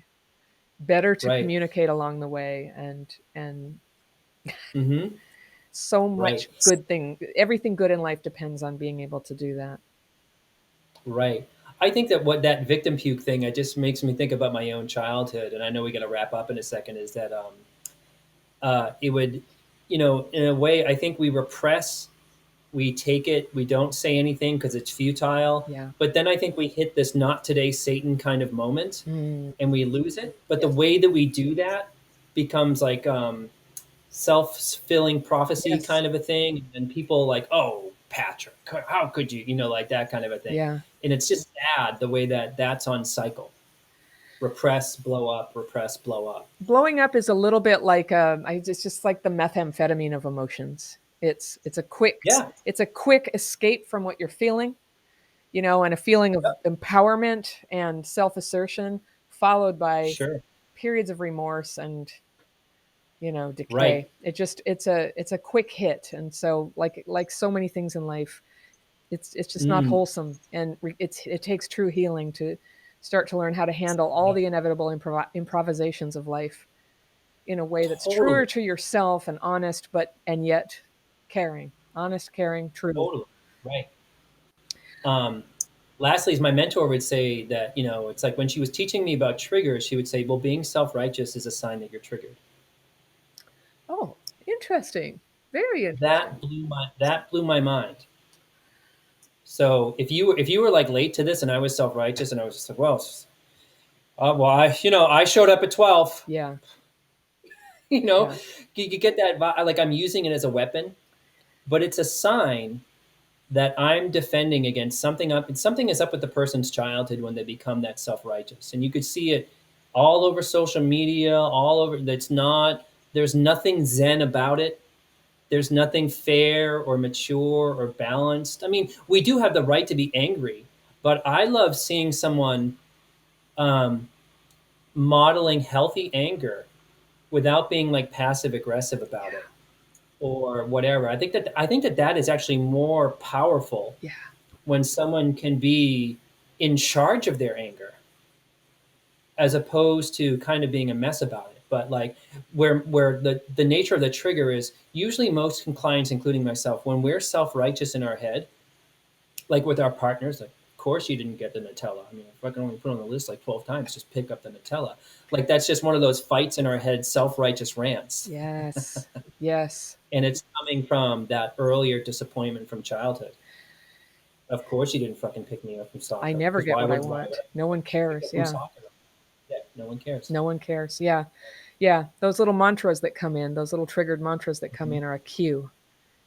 Better to right. communicate along the way, and Mm-hmm. so Right. much good thing, everything good in life depends on being able to do that. Right. I think that what that victim puke thing, it just makes me think about my own childhood. And I know we got to wrap up in a second. Is that it would, in a way, I think we repress, we take it, we don't say anything because it's futile. Yeah. But then I think we hit this not today Satan kind of moment, Mm, and we lose it. But the yes. way that we do that becomes like self-fulfilling prophecy Yes. kind of a thing, and people like, oh, Patrick, how could you, like that kind of a thing. Yeah. And it's just sad the way that that's on cycle: repress, blow up, repress, blow up. Blowing up is a little bit like it's just like the methamphetamine of emotions. Yeah. It's a quick escape from what you're feeling, and a feeling of Yep. empowerment and self-assertion, followed by Sure. periods of remorse and Right. decay. It's a quick hit, and so like so many things in life, it's just not Mm, wholesome, and it takes true healing to start to learn how to handle all yeah, the inevitable improvisations of life in a way that's truer totally. to yourself and honest, but and yet caring, honest, caring, true. Totally. Right. um Lastly, is my mentor would say that, it's like when she was teaching me about triggers, she would say, well, being self-righteous is a sign that you're triggered. Oh, interesting. Very that interesting. blew my that blew my mind. So if you were like late to this, and I was self-righteous, and I was just like, well, I showed up at 12. Yeah. you know Yeah. you get that like I'm using it as a weapon, but it's a sign that I'm defending against something up, and something is up with the person's childhood when they become that self-righteous. And you could see it all over social media, all over. There's nothing zen about it. There's nothing fair or mature or balanced. I mean, we do have the right to be angry, but I love seeing someone um, modeling healthy anger without being like passive aggressive about it or whatever. I think that is actually more powerful Yeah. when someone can be in charge of their anger, as opposed to kind of being a mess about it. But like where the nature of the trigger is, usually most clients, including myself, when we're self-righteous in our head, like with our partners, like, of course you didn't get the Nutella. I mean, if I can only put on the list like 12 times, just pick up the Nutella. Like that's just one of those fights in our head, self-righteous rants. Yes. Yes. And it's coming from that earlier disappointment from childhood. Of course you didn't fucking pick me up from I soccer, never because get why what I would I want. No one pick cares. up from Yeah. soccer? Yeah, no one cares. No one cares. Yeah. Yeah. Those little mantras that come in, those little triggered mantras that come Mhm. in are a cue.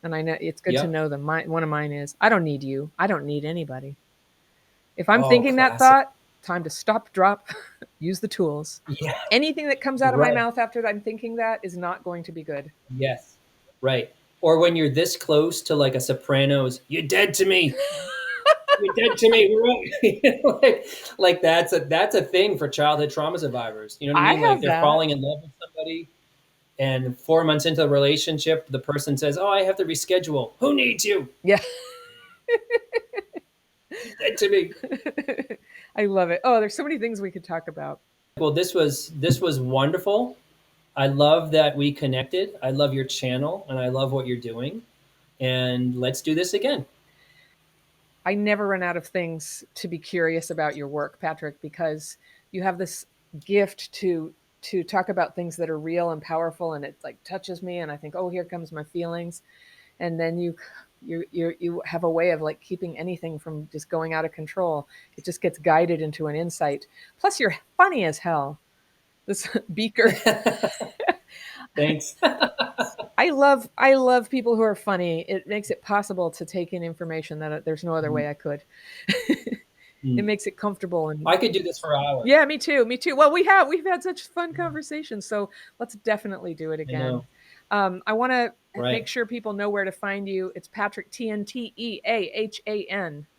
And I know it's good to Yep. know them. One of mine is, I don't need you. I don't need anybody. If I'm Oh, thinking that classic. thought, time to stop, drop, use the tools. Yeah. Anything that comes out of my Right. mouth after I'm thinking that is not going to be good. Yes. Right. Or when you're this close to like a Sopranos, you're dead to me. You're dead to me. Like that's a thing for childhood trauma survivors. You know what I I mean? Like have they're that. falling in love with somebody, and 4 months into the relationship, the person says, "Oh, I have to reschedule." Who needs you? Yeah. You're dead to me. I love it. Oh, there's so many things we could talk about. Well, this was wonderful. I love that we connected. I love your channel, and I love what you're doing. And let's do this again. I never run out of things to be curious about your work, Patrick, because you have this gift to talk about things that are real and powerful, and it like touches me, and I think, oh, here comes my feelings, and then you have a way of like keeping anything from just going out of control. It just gets guided into an insight. Plus, you're funny as hell. This beaker. Thanks. I love people who are funny. It makes it possible to take in information that there's no other way I could. It Mm. makes it comfortable and I could do this for hours. yeah, me too. Me too. Well, we've had such fun conversations, so let's definitely do it I again. know. I want to make Right. sure people know where to find you. It's Patrick Teahan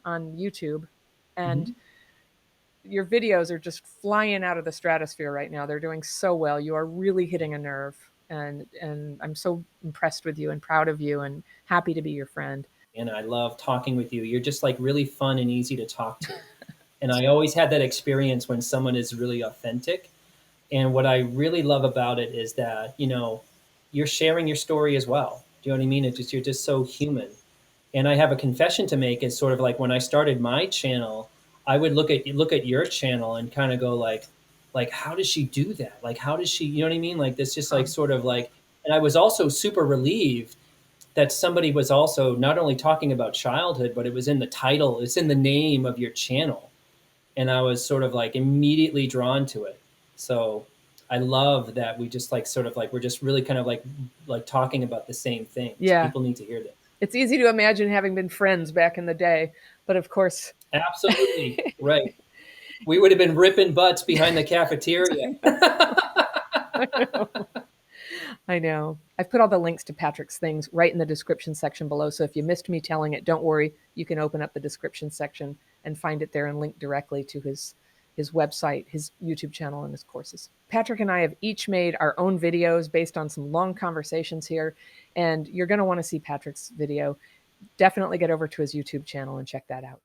on YouTube, and Mhm. your videos are just flying out of the stratosphere right now. They're doing so well. You are really hitting a nerve, and I'm so impressed with you and proud of you and happy to be your friend. And I love talking with you. You're just like really fun and easy to talk to. And I always had that experience when someone is really authentic. And what I really love about it is that, you're sharing your story as well. Do you know what I mean? You're just so human. And I have a confession to make. Is sort of like when I started my channel, I would look at your channel and kind of go like how does she do that? Like how does she, you know what I mean? Like this just like sort of like, and I was also super relieved that somebody was also not only talking about childhood, but it was in the title, it's in the name of your channel. And I was sort of like immediately drawn to it. So I love that we just like sort of like we're just really kind of like talking about the same things. Yeah. People need to hear this. It's easy to imagine having been friends back in the day, but of course. Absolutely. Right. We would have been ripping butts behind the cafeteria. I know. I know. I've put all the links to Patrick's things right in the description section below. So if you missed me telling it, don't worry. You can open up the description section and find it there and link directly to his website, his YouTube channel, and his courses. Patrick and I have each made our own videos based on some long conversations here, and you're going to want to see Patrick's video. Definitely get over to his YouTube channel and check that out.